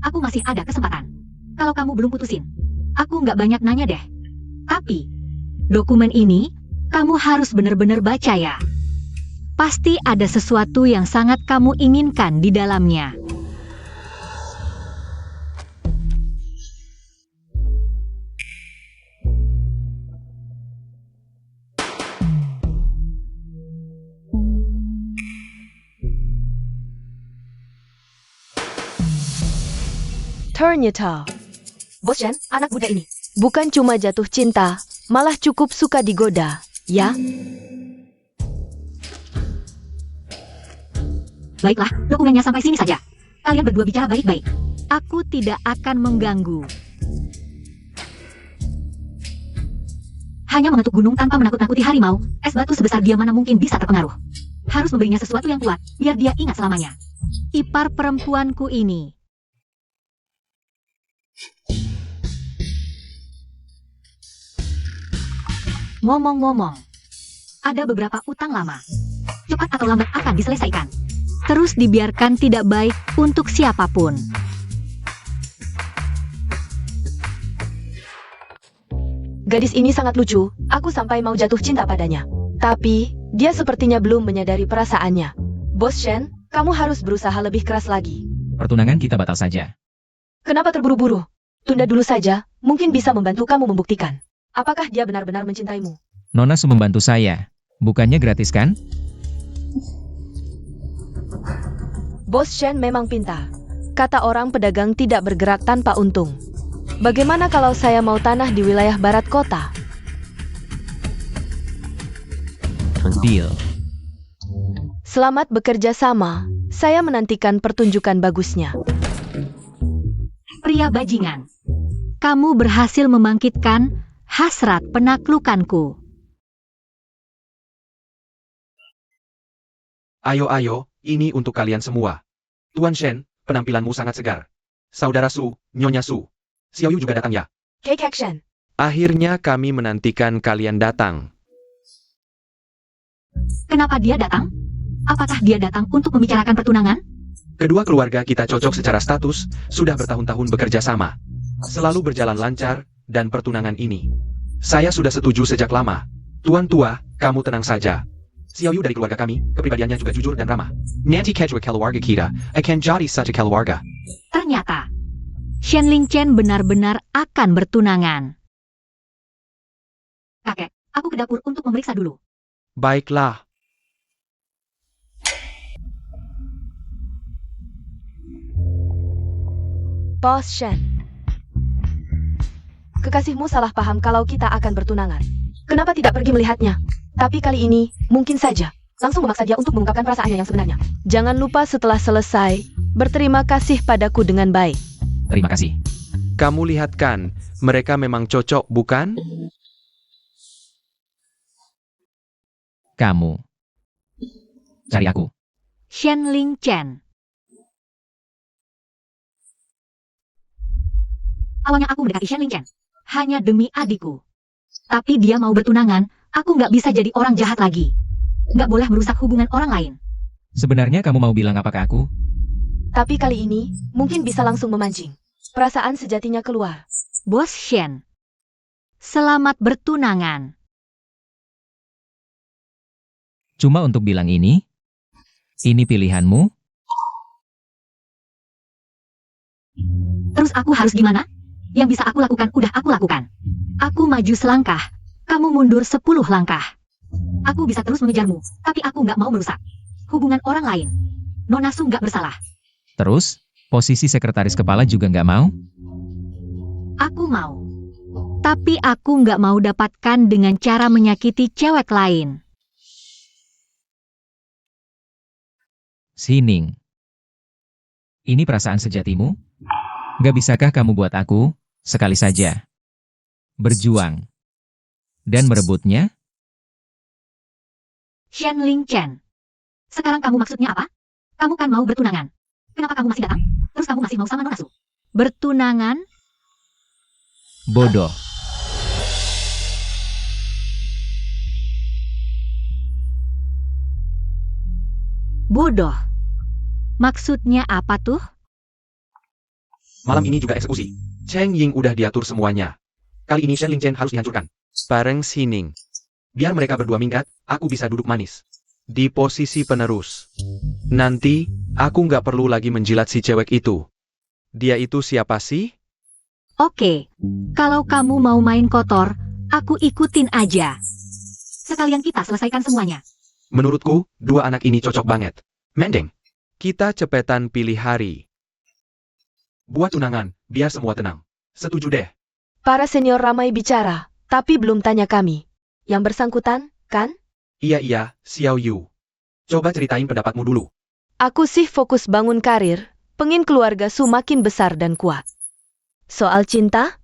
aku masih ada kesempatan. Kalau kamu belum putusin, aku nggak banyak nanya deh. Tapi, dokumen ini, kamu harus bener-bener baca ya. Pasti ada sesuatu yang sangat kamu inginkan di dalamnya.
Ternyata, Bos Shen, anak muda ini bukan cuma jatuh cinta, malah cukup suka digoda, ya?
Baiklah, dokumennya sampai sini saja. Kalian berdua bicara baik-baik. Aku tidak akan mengganggu. Hanya mengetuk gunung tanpa menakut-nakuti harimau, es batu sebesar dia mana mungkin bisa terpengaruh. Harus memberinya sesuatu yang kuat, biar dia ingat selamanya. Ipar perempuanku ini. Ngomong-ngomong, ada beberapa utang lama. Cepat atau lambat akan diselesaikan. Terus dibiarkan tidak baik untuk siapapun.
Gadis ini sangat lucu, aku sampai mau jatuh cinta padanya. Tapi, dia sepertinya belum menyadari perasaannya. Bos Shen, kamu harus berusaha lebih keras lagi.
Pertunangan kita batal saja.
Kenapa terburu-buru? Tunda dulu saja, mungkin bisa membantu kamu membuktikan. Apakah dia benar-benar mencintaimu?
Nona Su membantu saya. Bukannya gratis kan?
Bos Shen memang pintar. Kata orang pedagang tidak bergerak tanpa untung. Bagaimana kalau saya mau tanah di wilayah barat kota?
Deal.
Selamat bekerja sama. Saya menantikan pertunjukan bagusnya.
Pria bajingan, kamu berhasil membangkitkan hasrat penaklukanku.
Ayo, ini untuk kalian semua. Tuan Shen, penampilanmu sangat segar. Saudara Su, Nyonya Su. Xiaoyu juga datang ya.
Cake action.
Akhirnya kami menantikan kalian datang.
Kenapa dia datang? Apakah dia datang untuk membicarakan pertunangan?
Kedua keluarga kita cocok secara status, sudah bertahun-tahun bekerja sama. Selalu berjalan lancar, dan pertunangan ini. Saya sudah setuju sejak lama. Tuan tua, kamu tenang saja. Xiaoyu dari keluarga kami, kepribadiannya juga jujur dan ramah.
Nanti kejwa keluarga kita akan jadi satu keluarga.
Ternyata, Shen Lingqian benar-benar akan bertunangan. Kakek, aku ke dapur untuk memeriksa dulu.
Baiklah.
Bos Shen. Kekasihmu salah paham kalau kita akan bertunangan. Kenapa tidak pergi melihatnya? Tapi kali ini, mungkin saja. Langsung memaksa dia untuk mengungkapkan perasaannya yang sebenarnya. Jangan lupa setelah selesai, berterima kasih padaku dengan baik.
Terima kasih.
Kamu lihat kan, mereka memang cocok, bukan?
Kamu. Cari aku.
Shen Ling Chen. Awalnya aku mendekati Shen Ling Chen hanya demi adikku. Tapi dia mau bertunangan, aku nggak bisa jadi orang jahat lagi. Nggak boleh merusak hubungan orang lain.
Sebenarnya kamu mau bilang apa ke aku?
Tapi kali ini, mungkin bisa langsung memancing. Perasaan sejatinya keluar.
Bos Shen, selamat bertunangan.
Cuma untuk bilang ini pilihanmu?
Terus aku harus gimana? Yang bisa aku lakukan udah aku lakukan. Aku maju selangkah, kamu mundur 10 langkah. Aku bisa terus mengejarmu, tapi aku nggak mau merusak hubungan orang lain. Nona Su nggak bersalah.
Terus, posisi sekretaris kepala juga nggak mau?
Aku mau. Tapi aku nggak mau dapatkan dengan cara menyakiti cewek lain.
Sining. Ini perasaan sejatimu? Gak bisakah kamu buat aku, sekali saja, berjuang, dan merebutnya?
Shen Ling Chen. Sekarang kamu maksudnya apa? Kamu kan mau bertunangan. Kenapa kamu masih datang? Terus kamu masih mau sama Nona Su? Bertunangan?
Bodoh.
Bodoh. Maksudnya apa tuh?
Malam ini juga eksekusi. Cheng Ying udah diatur semuanya. Kali ini Shen Ling Chen harus dihancurkan. Bareng Sining. Biar mereka berdua minggat, aku bisa duduk manis. Di posisi penerus. Nanti, aku nggak perlu lagi menjilat si cewek itu. Dia itu siapa sih?
Oke. Kalau kamu mau main kotor, aku ikutin aja. Sekalian kita selesaikan semuanya.
Menurutku, dua anak ini cocok banget. Mending. Kita cepetan pilih hari. Buat tunangan, biar semua tenang. Setuju deh.
Para senior ramai bicara, tapi belum tanya kami. Yang bersangkutan, kan?
Iya, Xiao Yu. Coba ceritain pendapatmu dulu.
Aku sih fokus bangun karir, pengin keluarga Su makin besar dan kuat. Soal cinta,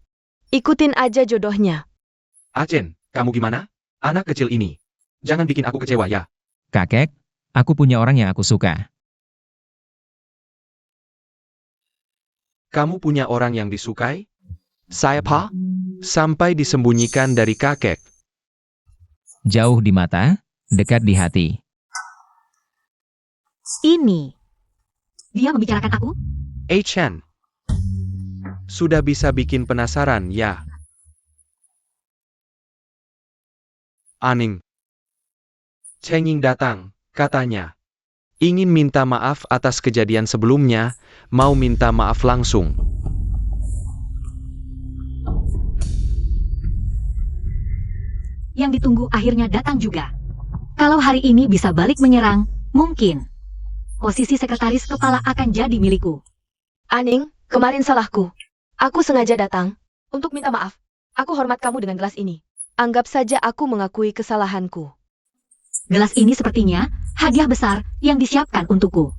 ikutin aja jodohnya.
Achen, kamu gimana? Anak kecil ini. Jangan bikin aku kecewa ya.
Kakek, aku punya orang yang aku suka.
Kamu punya orang yang disukai? Saya pa? Sampai disembunyikan dari kakek.
Jauh di mata, dekat di hati.
Ini. Dia membicarakan aku?
Chen. Sudah bisa bikin penasaran ya? Aning. Cheng Ying datang, katanya. Ingin minta maaf atas kejadian sebelumnya, mau minta maaf langsung.
Yang ditunggu akhirnya datang juga. Kalau hari ini bisa balik menyerang, mungkin. Posisi sekretaris kepala akan jadi milikku.
Aning, kemarin salahku. Aku sengaja datang untuk minta maaf. Aku hormat kamu dengan gelas ini. Anggap saja aku mengakui kesalahanku.
Gelas ini sepertinya hadiah besar yang disiapkan untukku.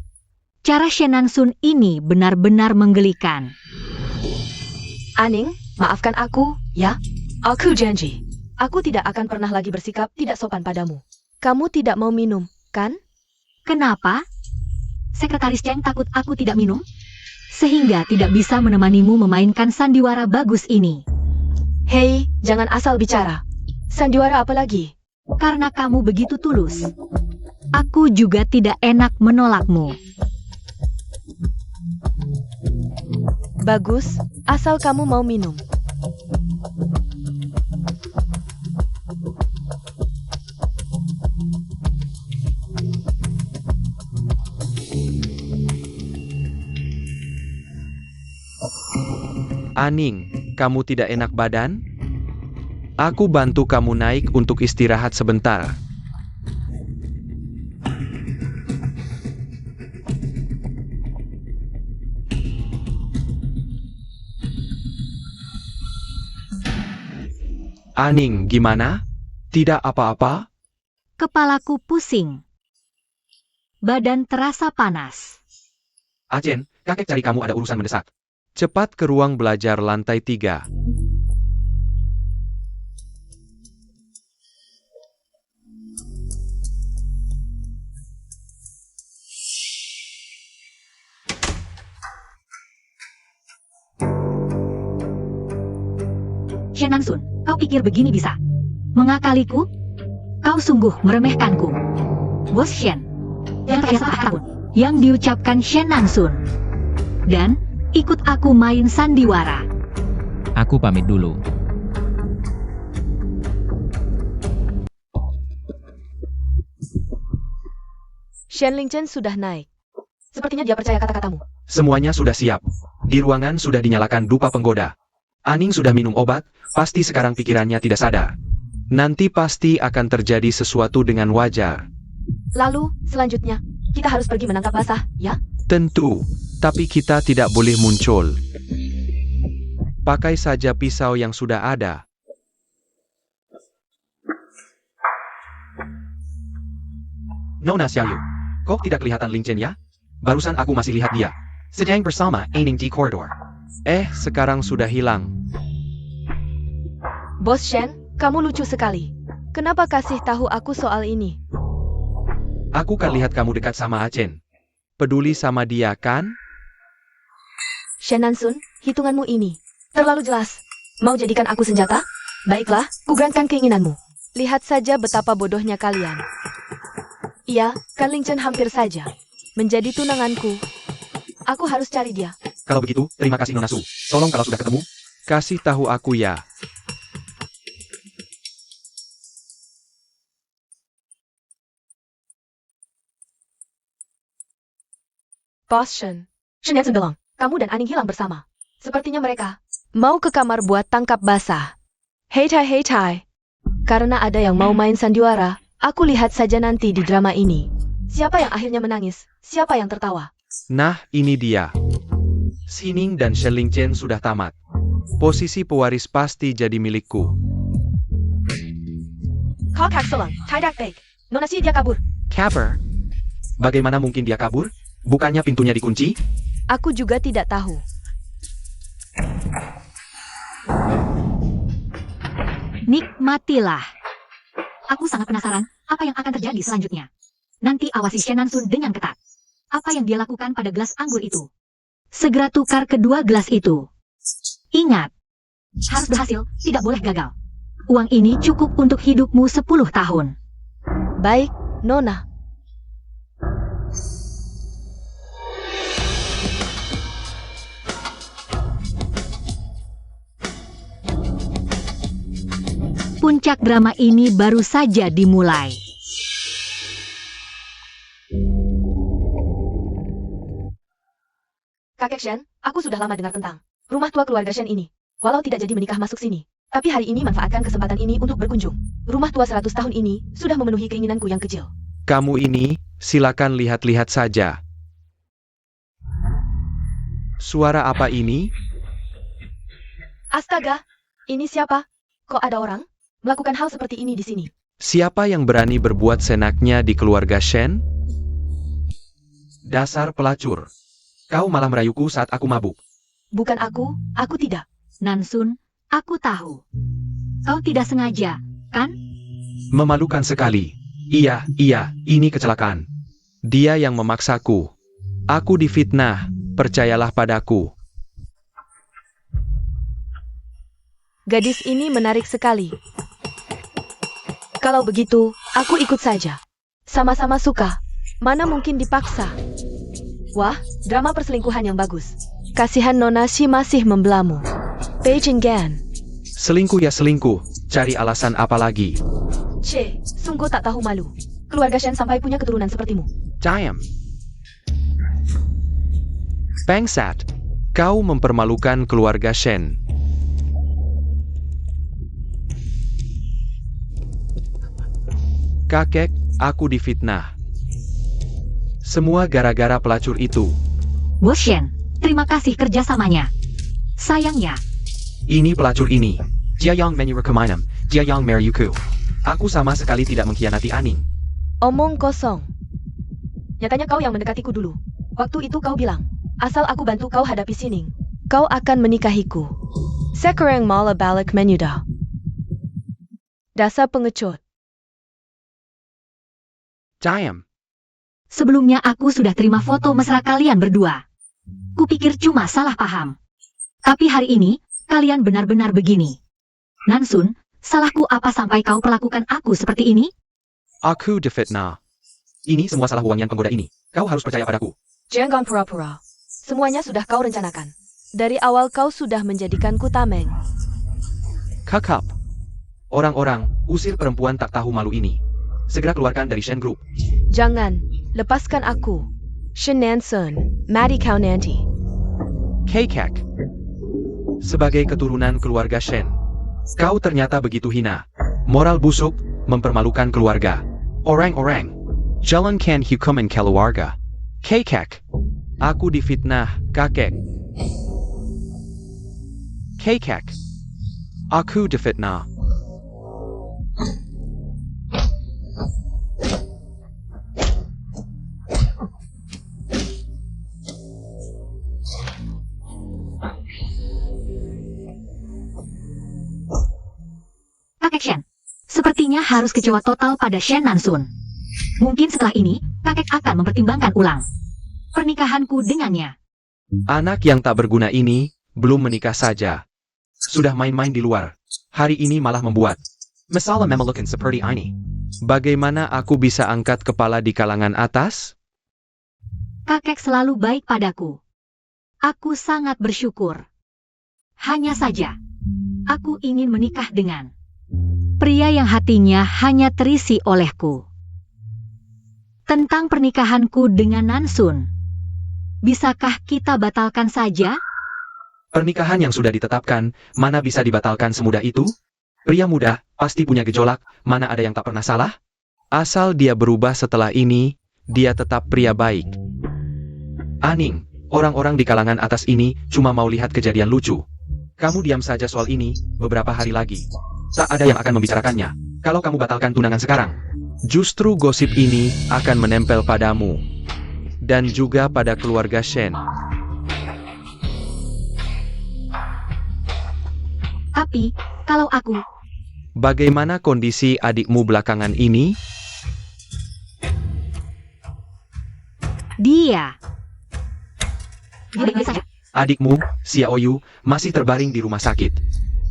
Cara Shenan Sun ini benar-benar menggelikan.
Aning, maafkan aku, ya? Aku janji. Aku tidak akan pernah lagi bersikap tidak sopan padamu. Kamu tidak mau minum, kan?
Kenapa? Sekretaris Cheng takut aku tidak minum? Sehingga tidak bisa menemanimu memainkan sandiwara bagus ini.
Hei, jangan asal bicara. Sandiwara apa lagi?
Karena kamu begitu tulus. Aku juga tidak enak menolakmu.
Bagus, asal kamu mau minum.
Aning, kamu tidak enak badan? Aku bantu kamu naik untuk istirahat sebentar. Aning, gimana? Tidak apa-apa?
Kepalaku pusing. Badan terasa panas.
Achen, kakek cari kamu ada urusan mendesak. Cepat ke ruang belajar lantai 3.
Shen Nansun, kau pikir begini bisa mengakaliku? Kau sungguh meremehkanku. Bos Shen. Yang terbiasa tahun yang diucapkan Shen Nansun. Dan ikut aku main sandiwara.
Aku pamit dulu.
Shen Lingchen sudah naik. Sepertinya dia percaya kata-katamu.
Semuanya sudah siap. Di ruangan sudah dinyalakan dupa penggoda. Aning sudah minum obat, pasti sekarang pikirannya tidak sadar. Nanti pasti akan terjadi sesuatu dengan wajar.
Lalu, selanjutnya, kita harus pergi menangkap basah, ya?
Tentu, tapi kita tidak boleh muncul. Pakai saja pisau yang sudah ada. Nona Xiaoyu, kok tidak kelihatan Lingchen ya? Barusan aku masih lihat dia. Sedang bersama Aning di koridor. Sekarang sudah hilang.
Bos Shen, kamu lucu sekali. Kenapa kasih tahu aku soal ini?
Aku kan lihat kamu dekat sama Achen. Peduli sama dia kan?
Shen Nansun, hitunganmu ini terlalu jelas. Mau jadikan aku senjata? Baiklah, kugrankan keinginanmu. Lihat saja betapa bodohnya kalian. Iya, kan Lingchen hampir saja menjadi tunanganku. Aku harus cari dia.
Kalau begitu, terima kasih Nona Su. Tolong kalau sudah ketemu, kasih tahu aku ya.
Bos Shen. Shen Nansun bilang, kamu dan Aning hilang bersama. Sepertinya mereka mau ke kamar buat tangkap basah. Hei tai. Karena ada yang mau main sandiwara, aku lihat saja nanti di drama ini. Siapa yang akhirnya menangis? Siapa yang tertawa?
Nah, ini dia. Xining dan Shen Lingchen sudah tamat. Posisi pewaris pasti jadi milikku.
Kau kak selang, tidak baik. Nona si dia kabur.
Kabur? Bagaimana mungkin dia kabur? Bukannya pintunya dikunci?
Aku juga tidak tahu.
Nikmatilah. Aku sangat penasaran apa yang akan terjadi selanjutnya. Nanti awasi Shen Nansun dengan ketat. Apa yang dia lakukan pada gelas anggur itu? Segera tukar kedua gelas itu. Ingat, harus berhasil, tidak boleh gagal. Uang ini cukup untuk hidupmu 10 tahun.
Baik, Nona.
Puncak drama ini baru saja dimulai.
Kakek Shen, aku sudah lama dengar tentang rumah tua keluarga Shen ini. Walau tidak jadi menikah masuk sini, tapi hari ini manfaatkan kesempatan ini untuk berkunjung. Rumah tua 100 tahun ini sudah memenuhi keinginanku yang kecil.
Kamu ini, silakan lihat-lihat saja. Suara apa ini?
Astaga, ini siapa? Kok ada orang melakukan hal seperti ini di sini?
Siapa yang berani berbuat senaknya di keluarga Shen? Dasar pelacur. Kau malah merayuku saat aku mabuk.
Bukan aku tidak.
Nansun, aku tahu. Kau tidak sengaja, kan?
Memalukan sekali. Iya, ini kecelakaan. Dia yang memaksaku. Aku difitnah, percayalah padaku.
Gadis ini menarik sekali. Kalau begitu, aku ikut saja. Sama-sama suka. Mana mungkin dipaksa. Wah, drama perselingkuhan yang bagus. Kasihan Nona si masih membelamu. Beijing Gan.
Selingkuh ya selingkuh, cari alasan apa lagi?
Sungguh tak tahu malu. Keluarga Shen sampai punya keturunan sepertimu.
Diam. Bangsat, kau mempermalukan keluarga Shen. Kakek, aku difitnah. Semua gara-gara pelacur itu.
Bos Shen, terima kasih kerjasamanya. Sayangnya,
Ini pelacur ini. Dia yang menyuruh kemainam.
Dia yang Meryuku.
Aku sama sekali tidak mengkhianati Aning.
Omong kosong. Nyatanya kau yang mendekatiku dulu. Waktu itu kau bilang, asal aku bantu kau hadapi Sining, kau akan menikahiku. Sekarang malah balik menyudah. Dasar pengecut.
Diam.
Sebelumnya aku sudah terima foto mesra kalian berdua. Kupikir cuma salah paham. Tapi hari ini, kalian benar-benar begini. Nansun, salahku apa sampai kau perlakukan aku seperti ini?
Aku difitnah.
Ini semua salah wangian penggoda ini. Kau harus percaya padaku.
Jangan pura-pura. Semuanya sudah kau rencanakan. Dari awal kau sudah menjadikanku tameng.
Kakap.
Orang-orang, usir perempuan tak tahu malu ini. Segera keluarkan dari Shen Group.
Jangan, lepaskan aku. Shen Nansun, mati kau nanti.
Kekek.
Sebagai keturunan keluarga Shen, kau ternyata begitu hina. Moral busuk, mempermalukan keluarga. Orang-orang,
Jalan kan hukuman keluarga. Kekek.
aku difitnah, kakek.
Kekek. Aku difitnah.
Kakek Shen, sepertinya harus kecewa total pada Shen Nansun. Mungkin setelah ini, kakek akan mempertimbangkan ulang pernikahanku dengannya.
Anak yang tak berguna ini, belum menikah saja. Sudah main-main di luar. Hari ini malah membuat.
Masalah memelukan seperti ini.
Bagaimana aku bisa angkat kepala di kalangan atas?
Kakek selalu baik padaku. Aku sangat bersyukur. Hanya saja, aku ingin menikah dengan pria yang hatinya hanya terisi olehku. Tentang pernikahanku dengan Nansun, bisakah kita batalkan saja?
Pernikahan yang sudah ditetapkan, mana bisa dibatalkan semudah itu? Pria muda, pasti punya gejolak, mana ada yang tak pernah salah? Asal dia berubah setelah ini, dia tetap pria baik. Aning, orang-orang di kalangan atas ini cuma mau lihat kejadian lucu. Kamu diam saja soal ini, beberapa hari lagi. Tak ada yang akan membicarakannya, kalau kamu batalkan tunangan sekarang. Justru gosip ini akan menempel padamu. Dan juga pada keluarga Shen.
Tapi, kalau aku
Bagaimana kondisi adikmu belakangan ini?
dia baik-baik saja.
Adikmu, Xiaoyu, masih terbaring di rumah sakit.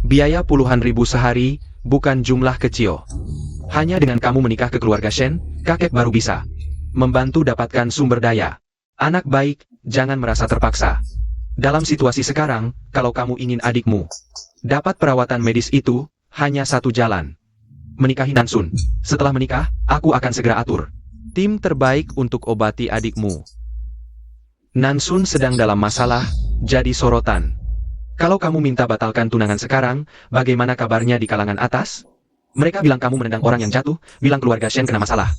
Biaya puluhan ribu sehari, bukan jumlah kecil. Hanya dengan kamu menikah ke keluarga Shen, kakek baru bisa membantu dapatkan sumber daya. Anak baik, jangan merasa terpaksa. Dalam situasi sekarang, kalau kamu ingin adikmu dapat perawatan medis itu, hanya satu jalan. Menikahi Nansun. Setelah menikah, aku akan segera atur tim terbaik untuk obati adikmu. Nansun sedang dalam masalah, jadi sorotan. Kalau kamu minta batalkan tunangan sekarang, bagaimana kabarnya di kalangan atas? Mereka bilang kamu menendang orang yang jatuh, bilang keluarga Shen kena masalah.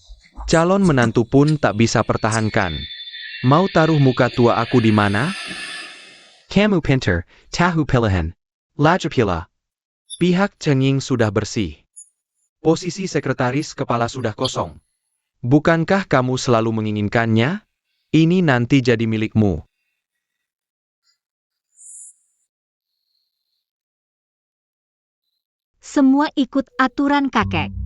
Calon menantu pun tak bisa pertahankan. Mau taruh muka tua aku di mana?
Kamu pinter, tahu pilihan. Lajapila.
Pihak Cenging sudah bersih. Posisi sekretaris kepala sudah kosong. Bukankah kamu selalu menginginkannya? Ini nanti jadi milikmu.
Semua ikut aturan kakek.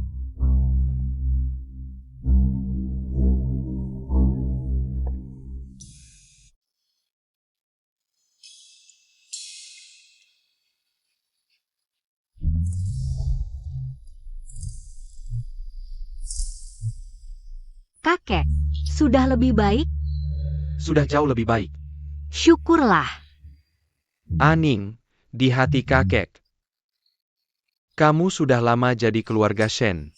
Kakek, sudah lebih baik?
Sudah jauh lebih baik.
Syukurlah.
Aning, di hati kakek. Kamu sudah lama jadi keluarga Shen.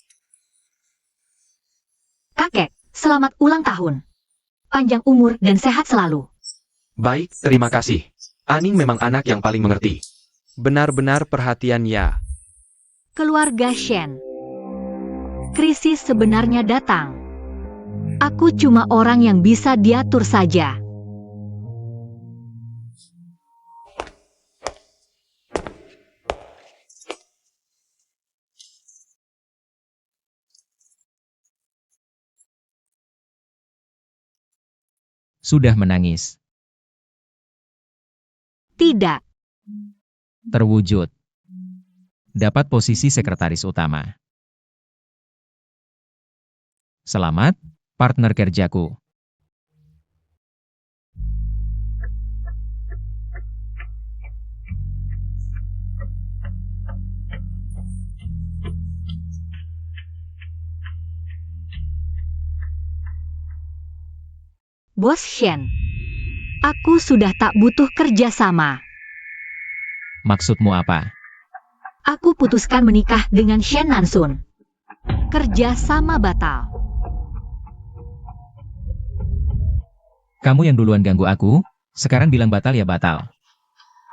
Kakek, selamat ulang tahun. Panjang umur dan sehat selalu.
Baik, terima kasih. Aning memang anak yang paling mengerti. Benar-benar perhatian ya.
Keluarga Shen. Krisis sebenarnya datang. Aku cuma orang yang bisa diatur saja.
Sudah menangis.
Tidak.
Terwujud. Dapat posisi sekretaris utama. Selamat, partner kerjaku.
Bos Shen. Aku sudah tak butuh kerja sama.
Maksudmu apa?
Aku putuskan menikah dengan Shen Nansun. Kerja sama batal.
Kamu yang duluan ganggu aku, sekarang bilang batal ya batal.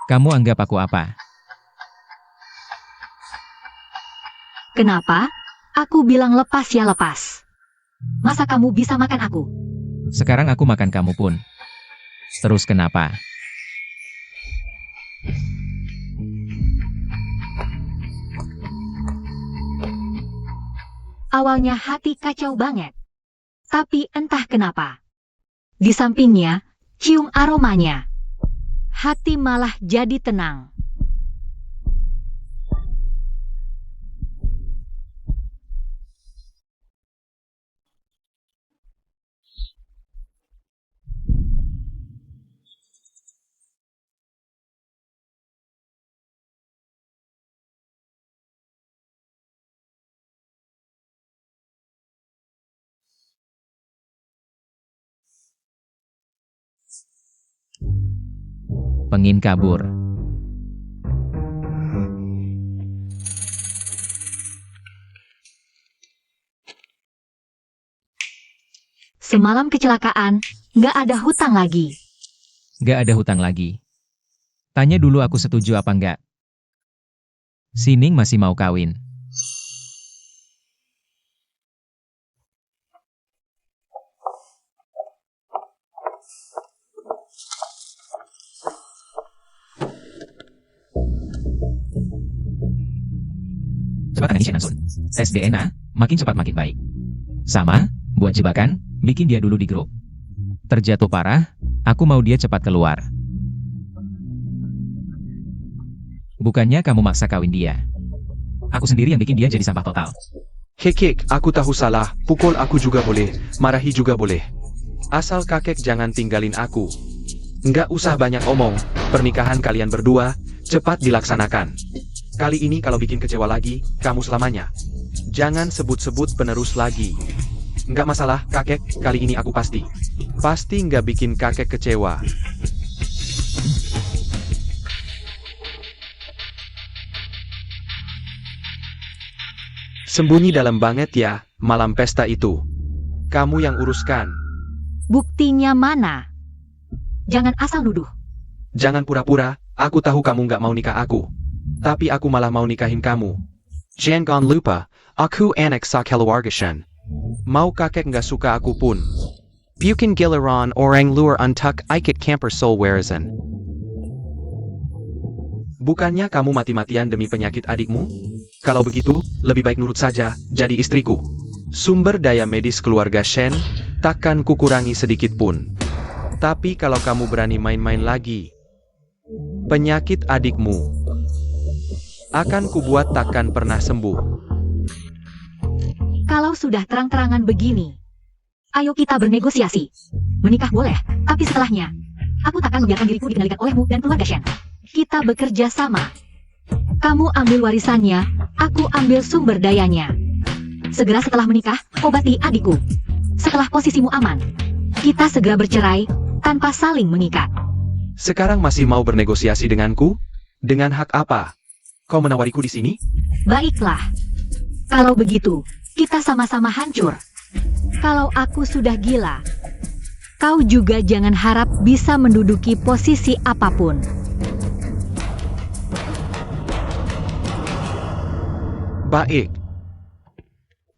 Kamu anggap aku apa?
Kenapa? Aku bilang lepas ya lepas. Masa kamu bisa makan aku?
Sekarang aku makan kamu pun. Terus kenapa?
Awalnya hati kacau banget. Tapi entah kenapa. Di sampingnya, cium aromanya. Hati malah jadi tenang.
Pengin kabur.
Semalam kecelakaan, nggak ada hutang lagi.
Gak ada hutang lagi. Tanya dulu aku setuju apa enggak. Sining masih mau kawin. Cepat tangani Shen Nansun. Tes DNA, makin cepat makin baik. Sama, buat jebakan, bikin dia dulu di grup. Terjatuh parah, aku mau dia cepat keluar. Bukannya kamu maksa kawin dia. Aku sendiri yang bikin dia jadi sampah total.
Hekek, aku tahu salah, pukul aku juga boleh, marahi juga boleh. Asal kakek jangan tinggalin aku. Nggak usah banyak omong, pernikahan kalian berdua, cepat dilaksanakan. Kali ini kalau bikin kecewa lagi, kamu selamanya. Jangan sebut-sebut penerus lagi. Nggak masalah, kakek, kali ini aku pasti. Pasti nggak bikin kakek kecewa. Sembunyi dalam banget ya, malam pesta itu. Kamu yang uruskan.
Buktinya mana? Jangan asal nuduh.
Jangan pura-pura, aku tahu kamu nggak mau nikah aku. Tapi aku malah mau nikahin kamu. Jangan lupa, aku anak sa keluarga Shen. Mau kakek nggak suka aku pun.
Bukan giliran orang luar untuk ikut camper soul warisan.
Bukannya kamu mati-matian demi penyakit adikmu? Kalau begitu, lebih baik nurut saja, jadi istriku. Sumber daya medis keluarga Shen, takkan kukurangi sedikit pun. Tapi kalau kamu berani main-main lagi, penyakit adikmu akan kubuat takkan pernah sembuh.
Kalau sudah terang-terangan begini, ayo kita bernegosiasi. Menikah boleh, tapi setelahnya, aku takkan membiarkan diriku dikendalikan olehmu dan keluarga Shen. Kita bekerja sama. Kamu ambil warisannya, aku ambil sumber dayanya. Segera setelah menikah, obati adikku. Setelah posisimu aman, kita segera bercerai, tanpa saling mengikat.
Sekarang masih mau bernegosiasi denganku? Dengan hak apa? Kau menawariku di sini?
Baiklah. Kalau begitu, kita sama-sama hancur. Kalau aku sudah gila, kau juga jangan harap bisa menduduki posisi apapun.
Baik.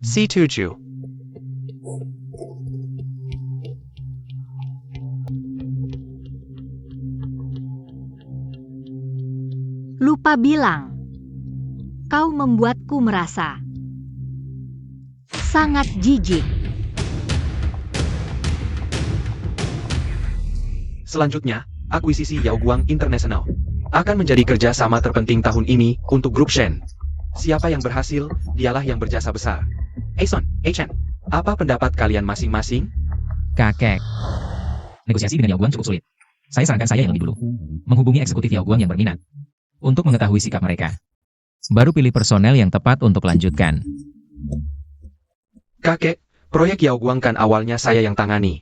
C7.
Lupa bilang, kau membuatku merasa sangat jijik.
Selanjutnya, akuisisi Yao Guang International akan menjadi kerjasama terpenting tahun ini untuk grup Shen. Siapa yang berhasil, dialah yang berjasa besar. Aeson, Chen, apa pendapat kalian masing-masing?
Kakek. Negosiasi dengan Yao Guang cukup sulit. Saya sarankan saya yang lebih dulu menghubungi eksekutif Yao Guang yang berminat untuk mengetahui sikap mereka. Baru pilih personel yang tepat untuk lanjutkan.
Kakek, proyek Yao Guang kan awalnya saya yang tangani.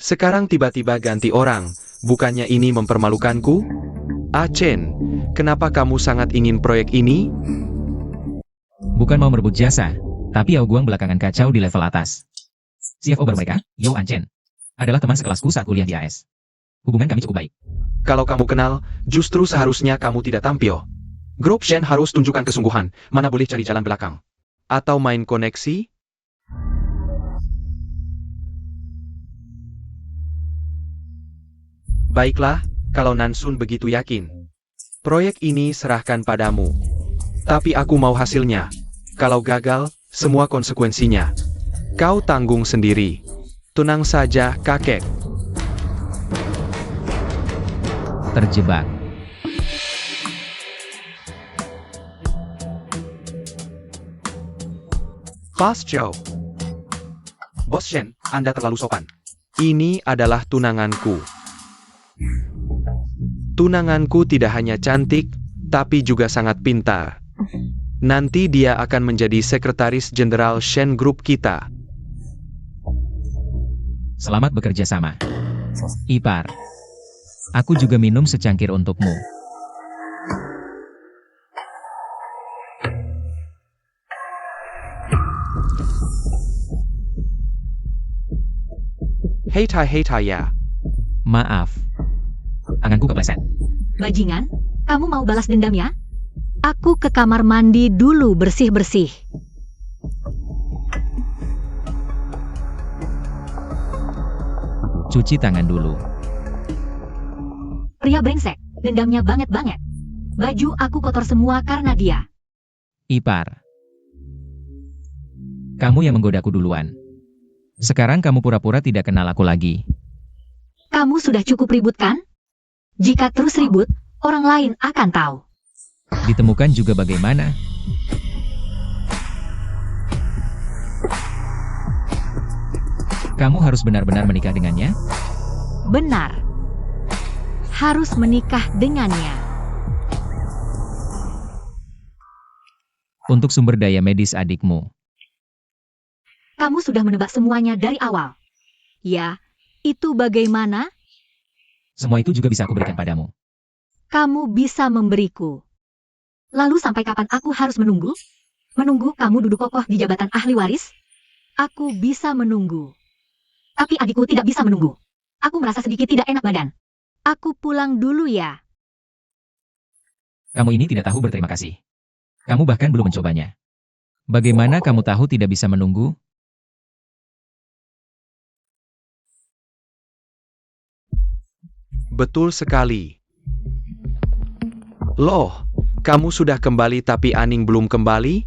Sekarang tiba-tiba ganti orang, bukannya ini mempermalukanku? Chen, kenapa kamu sangat ingin proyek ini?
Bukan mau merebut jasa, tapi Yao Guang belakangan kacau di level atas. CFO baru mereka, Yao Anchen, adalah teman sekelasku saat kuliah di AS. Hubungan kami cukup baik.
Kalau kamu kenal, justru seharusnya kamu tidak tampil. Grup Shen harus tunjukkan kesungguhan, mana boleh cari jalan belakang. Atau main koneksi? Baiklah, kalau Nansun begitu yakin. Proyek ini serahkan padamu. Tapi aku mau hasilnya. Kalau gagal, semua konsekuensinya. Kau tanggung sendiri. Tenang saja, kakek.
Terjebak.
Bos Joe. Bos Shen, Anda terlalu sopan. Ini adalah tunanganku. Tunanganku tidak hanya cantik, tapi juga sangat pintar. Nanti dia akan menjadi sekretaris jenderal Shen Group kita.
Selamat bekerja sama. Ipar. Aku juga minum secangkir untukmu.
Hei tai ya.
Maaf. Tanganku kepleset.
Bajingan, kamu mau balas dendam ya? Aku ke kamar mandi dulu bersih-bersih.
Cuci tangan dulu.
Pria brengsek, dendamnya banget-banget. Baju aku kotor semua karena dia.
Ipar. Kamu yang menggodaku duluan. Sekarang kamu pura-pura tidak kenal aku lagi.
Kamu sudah cukup ribut kan? Jika terus ribut, orang lain akan tahu.
Ditemukan juga bagaimana? Kamu harus benar-benar menikah dengannya?
Benar. Harus menikah dengannya.
Untuk sumber daya medis adikmu.
Kamu sudah menebak semuanya dari awal. Ya, itu bagaimana?
Semua itu juga bisa aku berikan padamu.
Kamu bisa memberiku. Lalu sampai kapan aku harus menunggu? Menunggu kamu duduk kokoh di jabatan ahli waris? Aku bisa menunggu. Tapi adikku tidak bisa menunggu. Aku merasa sedikit tidak enak badan. Aku pulang dulu ya.
Kamu ini tidak tahu berterima kasih. Kamu bahkan belum mencobanya. Bagaimana kamu tahu tidak bisa menunggu?
Betul sekali. Loh, kamu sudah kembali tapi Aning belum kembali?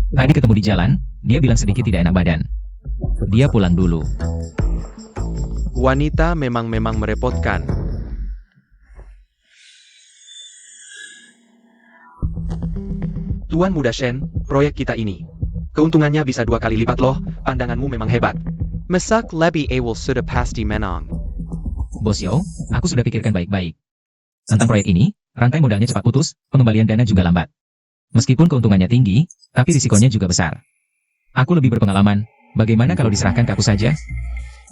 Tadi ketemu di jalan, dia bilang sedikit tidak enak badan. Dia pulang dulu.
Wanita memang merepotkan. Tuan Muda Shen, proyek kita ini. Keuntungannya bisa 2 kali lipat loh, pandanganmu memang hebat.
Masak lebih awal sudah pasti menang.
Bos Yao, aku sudah pikirkan baik-baik. Tentang proyek ini, rantai modalnya cepat putus, pengembalian dana juga lambat. Meskipun keuntungannya tinggi, tapi risikonya juga besar. Aku lebih berpengalaman, bagaimana kalau diserahkan ke aku saja?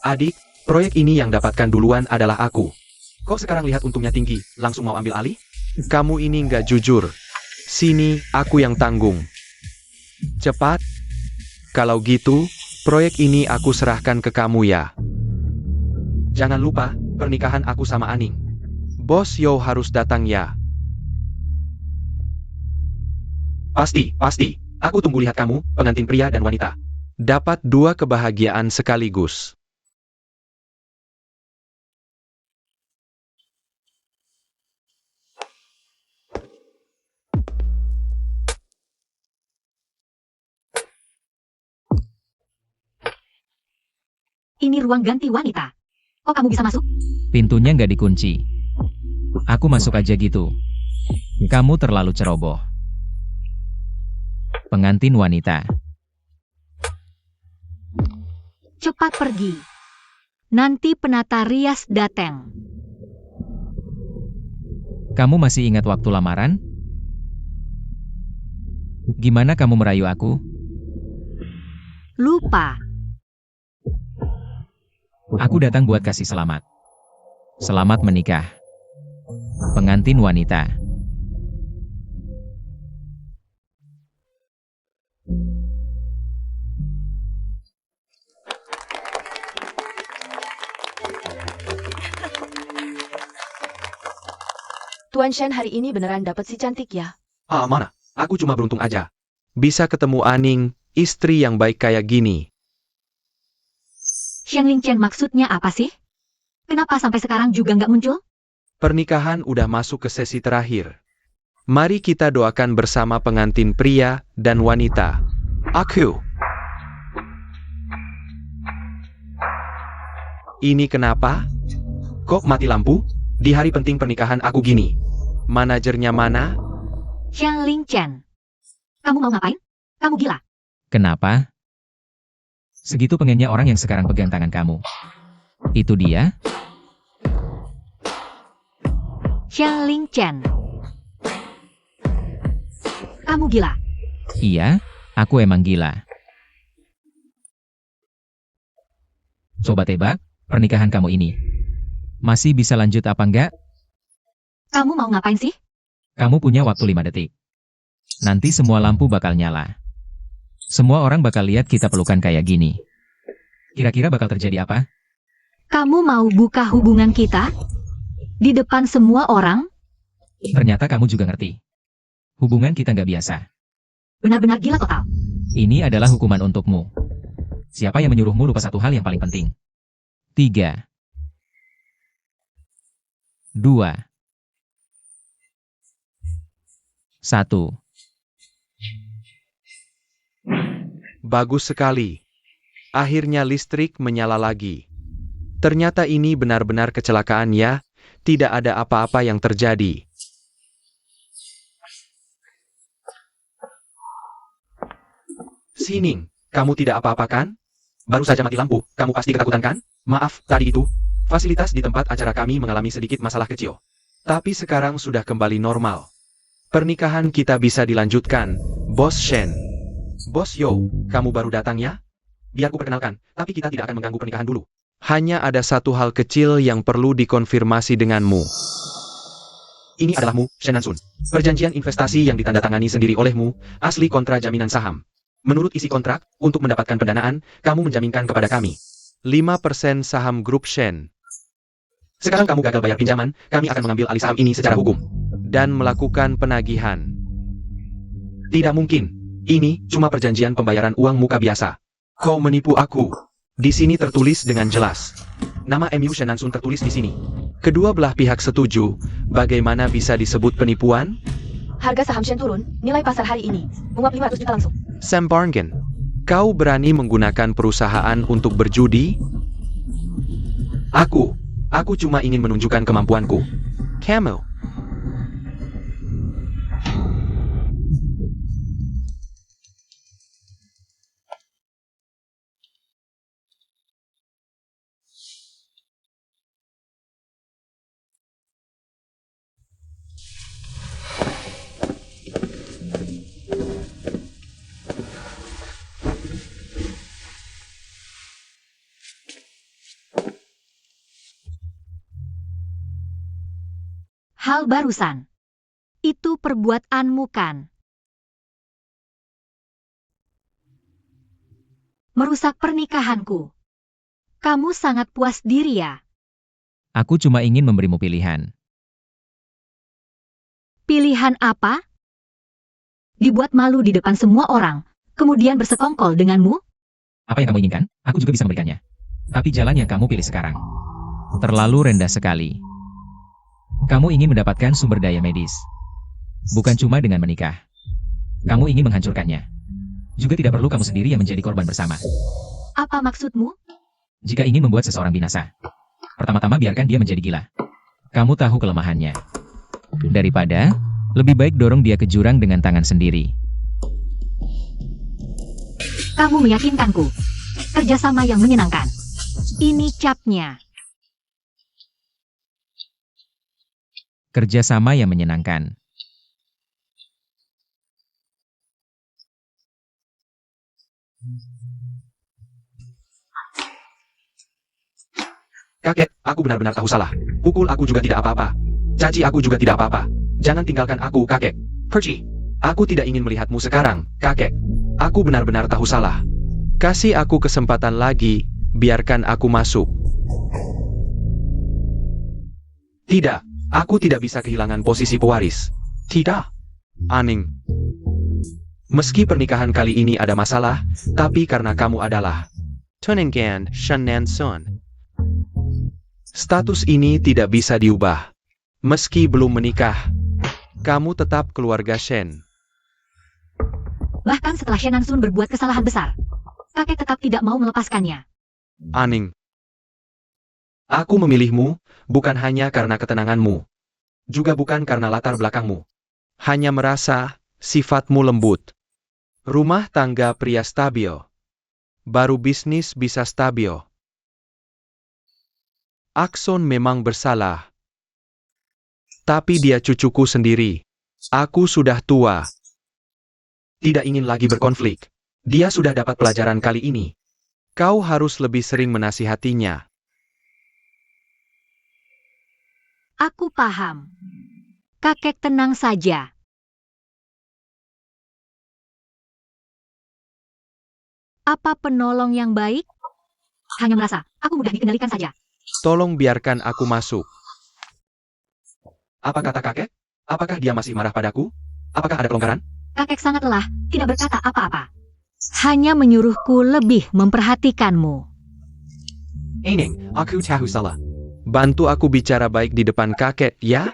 Adik, proyek ini yang dapatkan duluan adalah aku. Kok sekarang lihat untungnya tinggi, langsung mau ambil alih? Kamu ini nggak jujur. Sini, aku yang tanggung. Cepat. Kalau gitu, proyek ini aku serahkan ke kamu ya. Jangan lupa, pernikahan aku sama Aning. Bos Yo harus datang ya. Pasti. Aku tunggu lihat kamu, pengantin pria dan wanita. Dapat 2 kebahagiaan sekaligus.
Ini ruang ganti wanita. Oh, kamu bisa masuk?
Pintunya nggak dikunci. Aku masuk aja gitu. Kamu terlalu ceroboh. Pengantin wanita.
Cepat pergi. Nanti penata rias datang.
Kamu masih ingat waktu lamaran? Gimana kamu merayu aku?
Lupa.
Aku datang buat kasih selamat. Selamat menikah. Pengantin wanita.
Tuan Shen hari ini beneran dapat si cantik ya?
Ah, mana? Aku cuma beruntung aja. Bisa ketemu Aning, istri yang baik kayak gini.
Shen Lingchen maksudnya apa sih? Kenapa sampai sekarang juga nggak muncul?
Pernikahan udah masuk ke sesi terakhir. Mari kita doakan bersama pengantin pria dan wanita. Aku. Ini kenapa? Kok mati lampu? Di hari penting pernikahan aku gini. Manajernya mana?
Shen Lingchen. Kamu mau ngapain? Kamu gila.
Kenapa? Segitu pengennya orang yang sekarang pegang tangan kamu. Itu dia?
Shen Lingchen. Kamu gila.
Iya, aku emang gila. Coba tebak, pernikahan kamu ini. Masih bisa lanjut apa enggak?
Kamu mau ngapain sih?
Kamu punya waktu 5 detik. Nanti semua lampu bakal nyala. Semua orang bakal lihat kita pelukan kayak gini. Kira-kira bakal terjadi apa?
Kamu mau buka hubungan kita? Di depan semua orang?
Ternyata kamu juga ngerti. Hubungan kita nggak biasa.
Benar-benar gila total.
Ini adalah hukuman untukmu. Siapa yang menyuruhmu lupa satu hal yang paling penting? 3, 2, 1.
Bagus sekali. Akhirnya listrik menyala lagi. Ternyata ini benar-benar kecelakaan ya. Tidak ada apa-apa yang terjadi. Sining, kamu tidak apa-apa kan? Baru saja mati lampu, kamu pasti ketakutan kan? Maaf, tadi itu. Fasilitas di tempat acara kami mengalami sedikit masalah kecil. Tapi sekarang sudah kembali normal. Pernikahan kita bisa dilanjutkan, Bos Shen. Bos Yo, kamu baru datang ya? Biar ku perkenalkan, tapi kita tidak akan mengganggu pernikahan dulu. Hanya ada satu hal kecil yang perlu dikonfirmasi denganmu. Ini adalahmu, Shen Nansun. Perjanjian investasi yang ditandatangani sendiri olehmu, asli kontra jaminan saham. Menurut isi kontrak, untuk mendapatkan pendanaan, kamu menjaminkan kepada kami 5% saham grup Shen. Sekarang kamu gagal bayar pinjaman, kami akan mengambil alih saham ini secara hukum. Dan melakukan penagihan. Tidak mungkin. Ini cuma perjanjian pembayaran uang muka biasa. Kau menipu aku. Di sini tertulis dengan jelas. Nama MU Shen Nansun tertulis di sini. Kedua belah pihak setuju. Bagaimana bisa disebut penipuan?
Harga saham Shen turun, nilai pasar hari ini. Menguap 500 juta langsung.
Sam Barngen, kau berani menggunakan perusahaan untuk berjudi? Aku cuma ingin menunjukkan kemampuanku. Camel.
Hal barusan. Itu perbuatanmu kan? Merusak pernikahanku. Kamu sangat puas diri ya?
Aku cuma ingin memberimu pilihan.
Pilihan apa? Dibuat malu di depan semua orang, kemudian bersekongkol denganmu?
Apa yang kamu inginkan, aku juga bisa memberikannya. Tapi jalan yang kamu pilih sekarang terlalu rendah sekali. Kamu ingin mendapatkan sumber daya medis. Bukan cuma dengan menikah. Kamu ingin menghancurkannya. Juga tidak perlu kamu sendiri yang menjadi korban bersama.
Apa maksudmu?
Jika ingin membuat seseorang binasa, Pertama-tama biarkan dia menjadi gila. Kamu tahu kelemahannya. Daripada, lebih baik dorong dia ke jurang dengan tangan sendiri.
Kamu meyakinkanku. Kerjasama yang menyenangkan. Ini capnya.
Kerjasama yang menyenangkan.
Kakek, aku benar-benar tahu salah. Pukul aku juga tidak apa-apa. Caci aku juga tidak apa-apa. Jangan tinggalkan aku, kakek. Pergi. Aku tidak ingin melihatmu sekarang, kakek. Aku benar-benar tahu salah. Kasih aku kesempatan lagi, biarkan aku masuk. Tidak, aku tidak bisa kehilangan posisi pewaris. Tidak. Aning. Meski pernikahan kali ini ada masalah, tapi karena kamu adalah Tuningan Shen Sun. Status ini tidak bisa diubah. Meski belum menikah, kamu tetap keluarga Shen.
Bahkan setelah Shen Sun berbuat kesalahan besar, kakek tetap tidak mau melepaskannya.
Aning. Aku memilihmu, bukan hanya karena ketenanganmu. Juga bukan karena latar belakangmu. Hanya merasa, sifatmu lembut. Rumah tangga pria stabil. Baru bisnis bisa stabil. Akson memang bersalah. Tapi dia cucuku sendiri. Aku sudah tua. Tidak ingin lagi berkonflik. Dia sudah dapat pelajaran kali ini. Kau harus lebih sering menasihatinya.
Aku paham. Kakek tenang saja. Apa penolong yang baik? Hanya merasa, aku mudah dikendalikan saja.
Tolong biarkan aku masuk. Apa kata kakek? Apakah dia masih marah padaku? Apakah ada pelonggaran?
Kakek sangat lelah, tidak berkata apa-apa. Hanya menyuruhku lebih memperhatikanmu.
Aning, aku tahu salah. Bantu aku bicara baik di depan kakek, ya?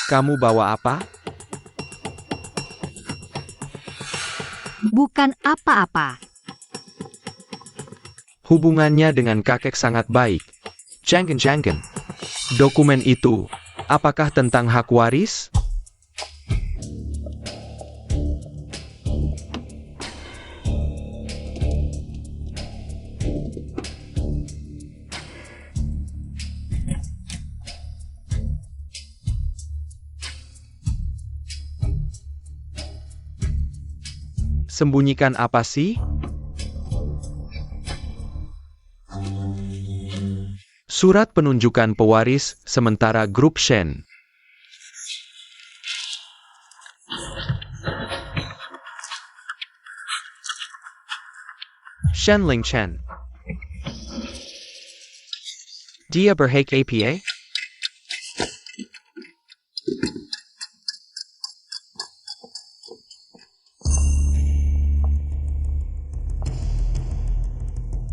Kamu bawa apa?
Bukan apa-apa.
Hubungannya dengan kakek sangat baik. Jangan. Dokumen itu, apakah tentang hak waris? Sembunyikan apa sih? Surat penunjukan pewaris sementara grup Shen. Shen Ling Chen. Dia berhak APA?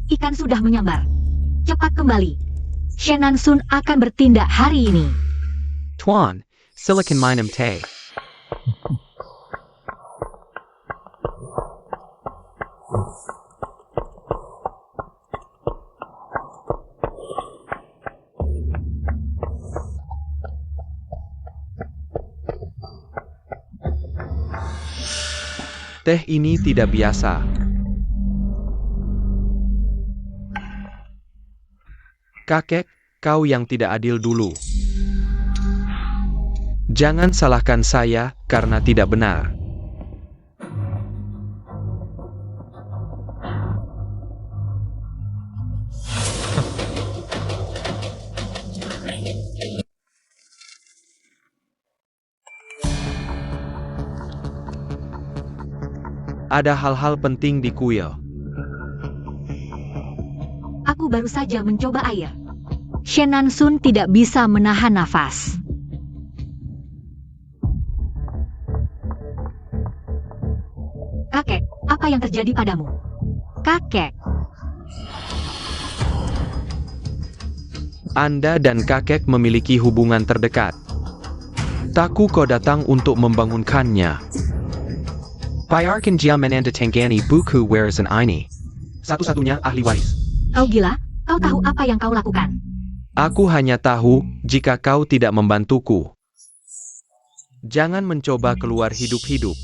Ikan sudah menyambar. Cepat kembali. Shen Sun akan bertindak hari ini.
Tuan, silicon minem te.
Teh ini tidak biasa. Kakek, kau yang tidak adil dulu. Jangan salahkan saya karena tidak benar. Ada hal-hal penting di kuil.
Aku baru saja mencoba air. Shen Sun tidak bisa menahan nafas. Kakek, apa yang terjadi padamu? Kakek.
Anda dan kakek memiliki hubungan terdekat. Taku kau datang untuk membangunkannya.
Biarkan dia menandatangani buku warisan ini.
Satu-satunya ahli waris.
Kau gila? Kau tahu apa yang kau lakukan?
Aku hanya tahu jika kau tidak membantuku. Jangan mencoba keluar hidup-hidup.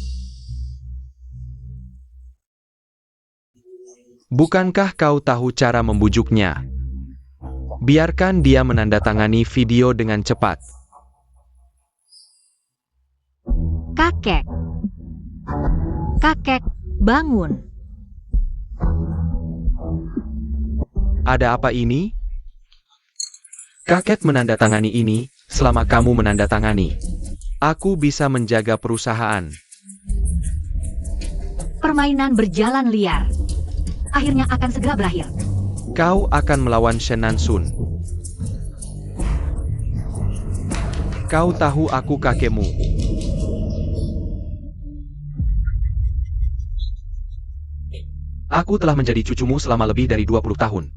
Bukankah kau tahu cara membujuknya? Biarkan dia menandatangani video dengan cepat.
Kakek. Kakek, bangun.
Ada apa ini? Kakek menandatangani ini selama kamu menandatangani. Aku bisa menjaga perusahaan.
Permainan berjalan liar. Akhirnya akan segera berakhir.
Kau akan melawan Shen Nansun. Kau tahu aku kakekmu. Aku telah menjadi cucumu selama lebih dari 20 tahun.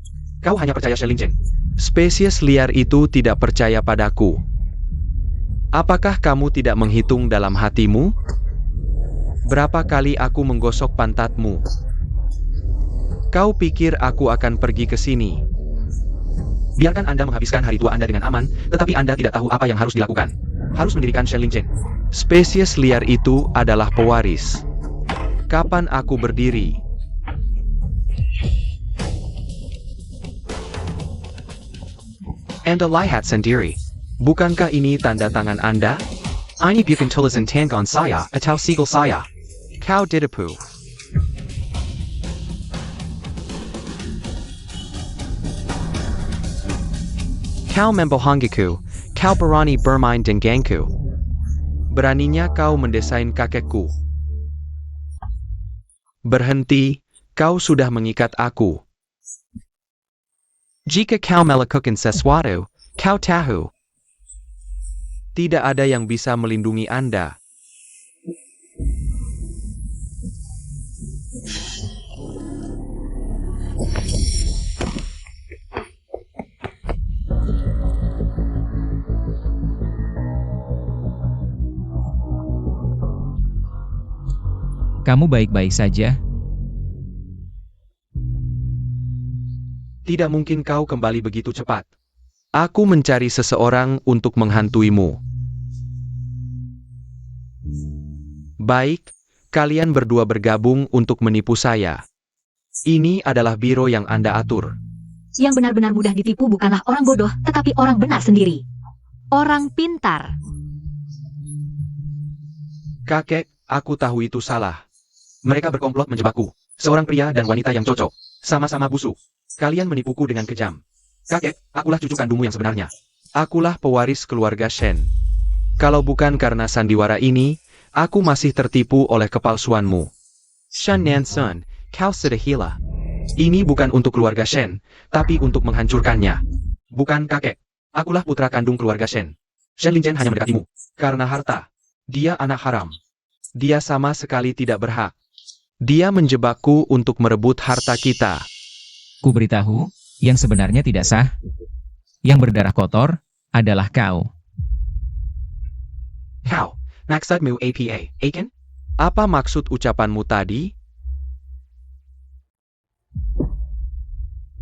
Kau hanya percaya Shen Lingjeng. Spesies liar itu tidak percaya padaku. Apakah kamu tidak menghitung dalam hatimu? Berapa kali aku menggosok pantatmu? Kau pikir aku akan pergi ke sini? Biarkan Anda menghabiskan hari tua Anda dengan aman, tetapi Anda tidak tahu apa yang harus dilakukan. Harus mendirikan Shen Lingjeng. Spesies liar itu adalah pewaris. Kapan aku berdiri? Anda lihat sendiri. Bukankah ini tanda tangan Anda?
Ini bukan tulisan tangan saya atau sigil saya.
Kau ditipu.
Kau membohongiku. Kau berani bermain denganku.
Beraninya kau mendesain kakekku. Berhenti, kau sudah mengikat aku.
Jika kau melakukan sesuatu, kau tahu.
Tidak ada yang bisa melindungi Anda.
Kamu baik-baik saja?
Tidak mungkin kau kembali begitu cepat. Aku mencari seseorang untuk menghantuimu. Baik, kalian berdua bergabung untuk menipu saya. Ini adalah biro yang Anda atur.
Yang benar-benar mudah ditipu bukanlah orang bodoh, tetapi orang benar sendiri. Orang pintar.
Kakek, aku tahu itu salah. Mereka berkomplot menjebakku. Seorang pria dan wanita yang cocok. Sama-sama busuk. Kalian menipuku dengan kejam. Kakek, akulah cucu kandungmu yang sebenarnya. Akulah pewaris keluarga Shen. Kalau bukan karena sandiwara ini, aku masih tertipu oleh kepalsuanmu.
Shen Nansun, kau sudah gila.
Ini bukan untuk keluarga Shen, tapi untuk menghancurkannya. Bukan kakek. Akulah putra kandung keluarga Shen. Shen Lingjeng hanya mendekatimu. Karena harta. Dia anak haram. Dia sama sekali tidak berhak. Dia menjebakku untuk merebut harta kita.
Ku beritahu, yang sebenarnya tidak sah, yang berdarah kotor, adalah kau.
Kau, maksudmu apa, Aiken?
Apa maksud ucapanmu tadi?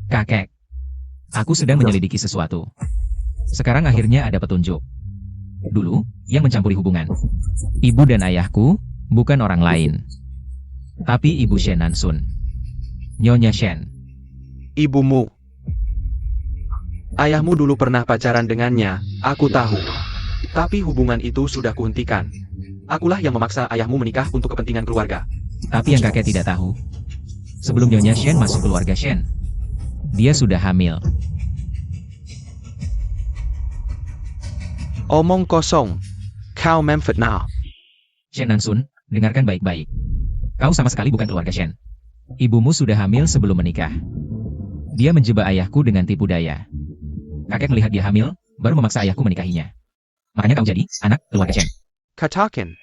Kakek, aku sedang menyelidiki sesuatu. Sekarang akhirnya ada petunjuk. Dulu, yang mencampuri hubungan ibu dan ayahku bukan orang lain, tapi Ibu Shen Nansun, Nyonya Shen.
Ibumu. Ayahmu dulu pernah pacaran dengannya, aku tahu. Tapi hubungan itu sudah kuhentikan. Akulah yang memaksa ayahmu menikah untuk kepentingan keluarga.
Tapi yang kakek tidak tahu, sebelum Nyonya Shen masuk keluarga Shen, dia sudah hamil.
Omong kosong. Kau memfitnah.
Shen Nansun, dengarkan baik-baik. Kau sama sekali bukan keluarga Shen. Ibumu sudah hamil sebelum menikah. Dia menjebak ayahku dengan tipu daya. Kakek melihat dia hamil, baru memaksa ayahku menikahinya. Makanya kau jadi anak keluarga Shen.
Katakan.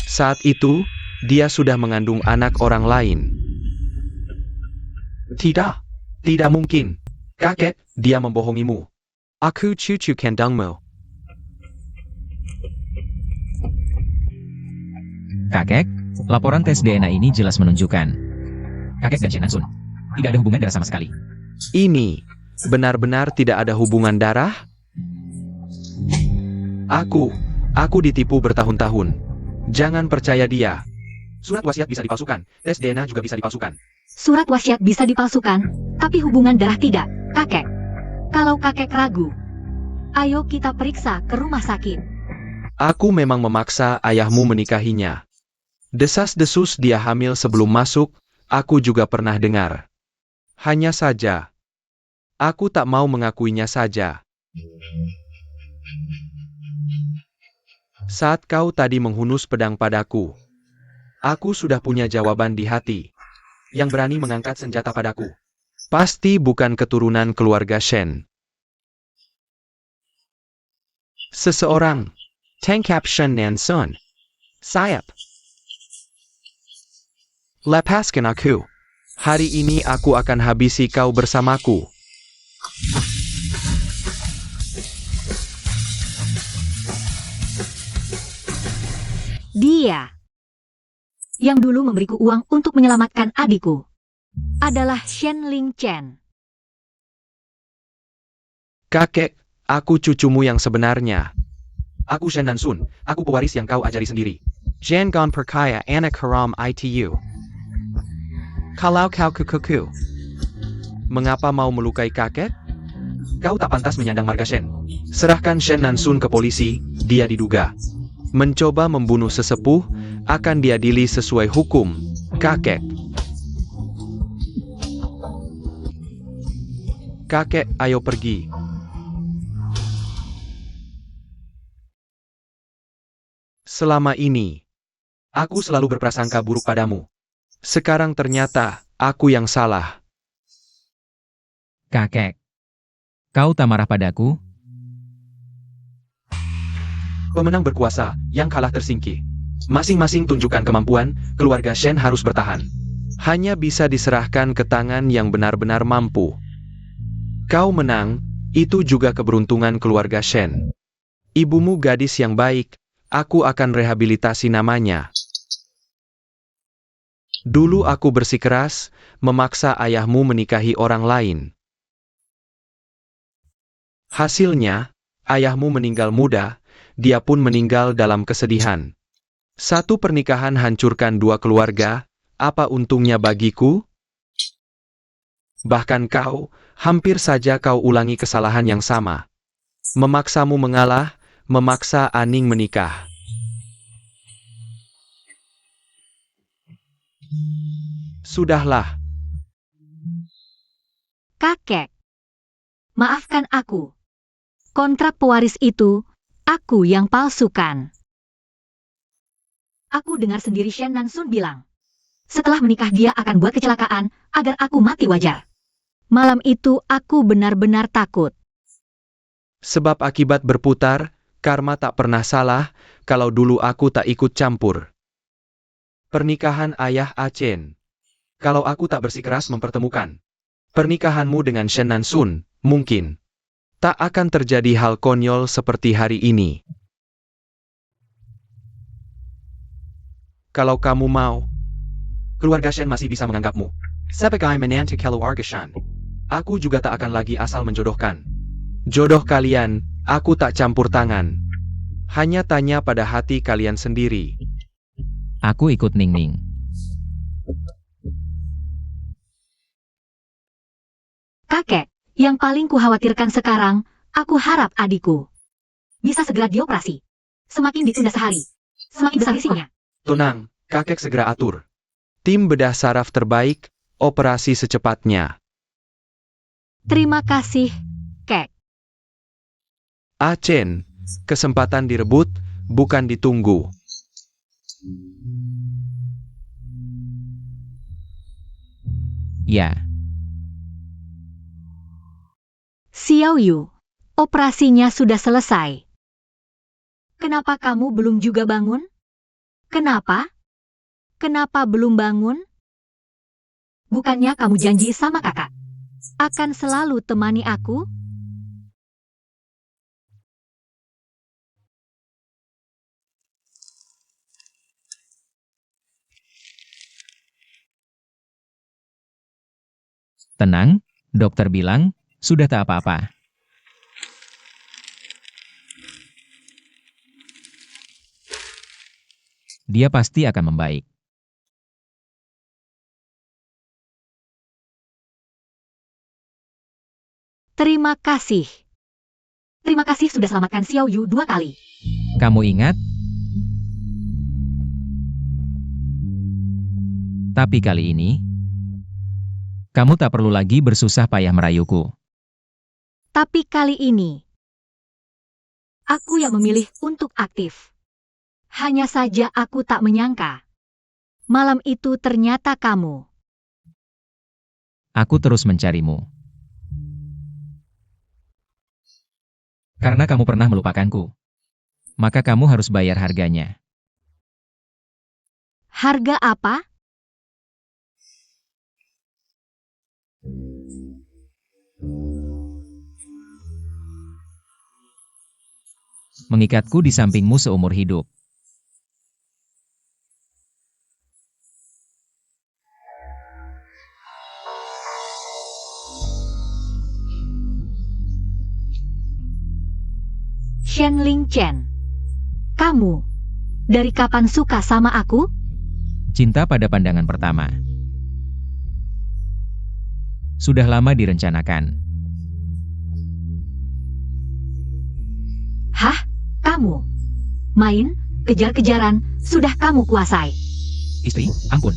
Saat itu, dia sudah mengandung anak orang lain. Tidak. Tidak mungkin. Kakek, dia membohongimu.
Aku cucu kandungmu.
Kakek, laporan tes DNA ini jelas menunjukkan kakek dan Shen Nansun tidak ada hubungan darah sama sekali.
Ini benar-benar tidak ada hubungan darah? Aku ditipu bertahun-tahun. Jangan percaya dia. Surat wasiat bisa dipalsukan, tes DNA juga bisa dipalsukan.
Surat wasiat bisa dipalsukan, tapi hubungan darah tidak, kakek. Kalau kakek ragu, ayo kita periksa ke rumah sakit.
Aku memang memaksa ayahmu menikahinya. Desas-desus dia hamil sebelum masuk, aku juga pernah dengar. Hanya saja, aku tak mau mengakuinya saja. Saat kau tadi menghunus pedang padaku, aku sudah punya jawaban di hati. Yang berani mengangkat senjata padaku pasti bukan keturunan keluarga Shen. Seseorang,
Tangkap Shen Nansun. Sayap. Lepaskan aku.
hari ini aku akan habisi kau bersamaku.
Dia yang dulu memberiku uang untuk menyelamatkan adikku adalah Shen Ling Chen.
Kakek, aku cucumu yang sebenarnya. Aku Shen Nansun, aku pewaris yang kau ajari sendiri.
Jangan percaya anak haram itu. Kalau kau kukuku.
Mengapa mau melukai kakek? Kau tak pantas menyandang marga Shen. Serahkan Shen Nansun ke polisi, dia diduga mencoba membunuh sesepuh, akan diadili sesuai hukum, kakek. Kakek, ayo pergi. Selama ini, aku selalu berprasangka buruk padamu. Sekarang ternyata, aku yang salah.
Kakek, kau tak marah padaku?
Pemenang berkuasa, yang kalah tersingkir. Masing-masing tunjukkan kemampuan, keluarga Shen harus bertahan. Hanya bisa diserahkan ke tangan yang benar-benar mampu. Kau menang, itu juga keberuntungan keluarga Shen. Ibumu gadis yang baik, aku akan rehabilitasi namanya. Dulu aku bersikeras, memaksa ayahmu menikahi orang lain. Hasilnya, ayahmu meninggal muda, dia pun meninggal dalam kesedihan. Satu pernikahan hancurkan dua keluarga, apa untungnya bagiku? Bahkan kau, hampir saja kau ulangi kesalahan yang sama. Memaksamu mengalah, memaksa Aning menikah. Sudahlah,
Kakek, maafkan aku. Kontrak pewaris itu, aku yang palsukan. Aku dengar sendiri Shen Nansun bilang, setelah menikah dia akan buat kecelakaan, agar aku mati wajar. Malam itu aku benar-benar takut.
sebab akibat berputar, karma tak pernah salah, kalau dulu aku tak ikut campur. Pernikahan ayah Achen. Kalau aku tak bersikeras mempertemukan pernikahanmu dengan Shen Nansun, mungkin tak akan terjadi hal konyol seperti hari ini. Kalau kamu mau, keluarga Shen masih bisa menganggapmu sebagai menantu keluarga Shen. Aku juga tak akan lagi asal menjodohkan jodoh kalian, aku tak campur tangan. Hanya tanya pada hati kalian sendiri.
Aku ikut Ning Ning.
Kakek, yang paling kukhawatirkan sekarang, aku harap adikku bisa segera dioperasi. Semakin ditunda sehari, semakin besar risikonya.
Tenang, kakek segera atur. Tim bedah saraf terbaik, operasi secepatnya.
Terima kasih, Kek.
Achen, kesempatan direbut, bukan ditunggu.
Ya,
Xiao Yu, operasinya sudah selesai. Kenapa kamu belum juga bangun? Kenapa? Kenapa belum bangun? Bukannya kamu janji sama kakak akan selalu temani aku?
tenang, Dokter bilang, sudah tak apa-apa. Dia pasti akan membaik.
Terima kasih. Terima kasih sudah selamatkan Xiao Yu 2 kali.
Kamu ingat? Tapi kali ini, kamu tak perlu lagi bersusah payah merayuku.
Tapi kali ini, aku yang memilih untuk aktif. Hanya saja aku tak menyangka. Malam itu ternyata kamu.
Aku terus mencarimu. Karena kamu pernah melupakanku. Maka kamu harus bayar harganya.
Harga apa?
Mengikatku di sampingmu seumur hidup.
Shenling Chen. Kamu, dari kapan suka sama aku?
Cinta pada pandangan pertama. Sudah lama direncanakan.
Hah? Kamu? Main, kejar-kejaran, sudah kamu kuasai.
Istri, ampun.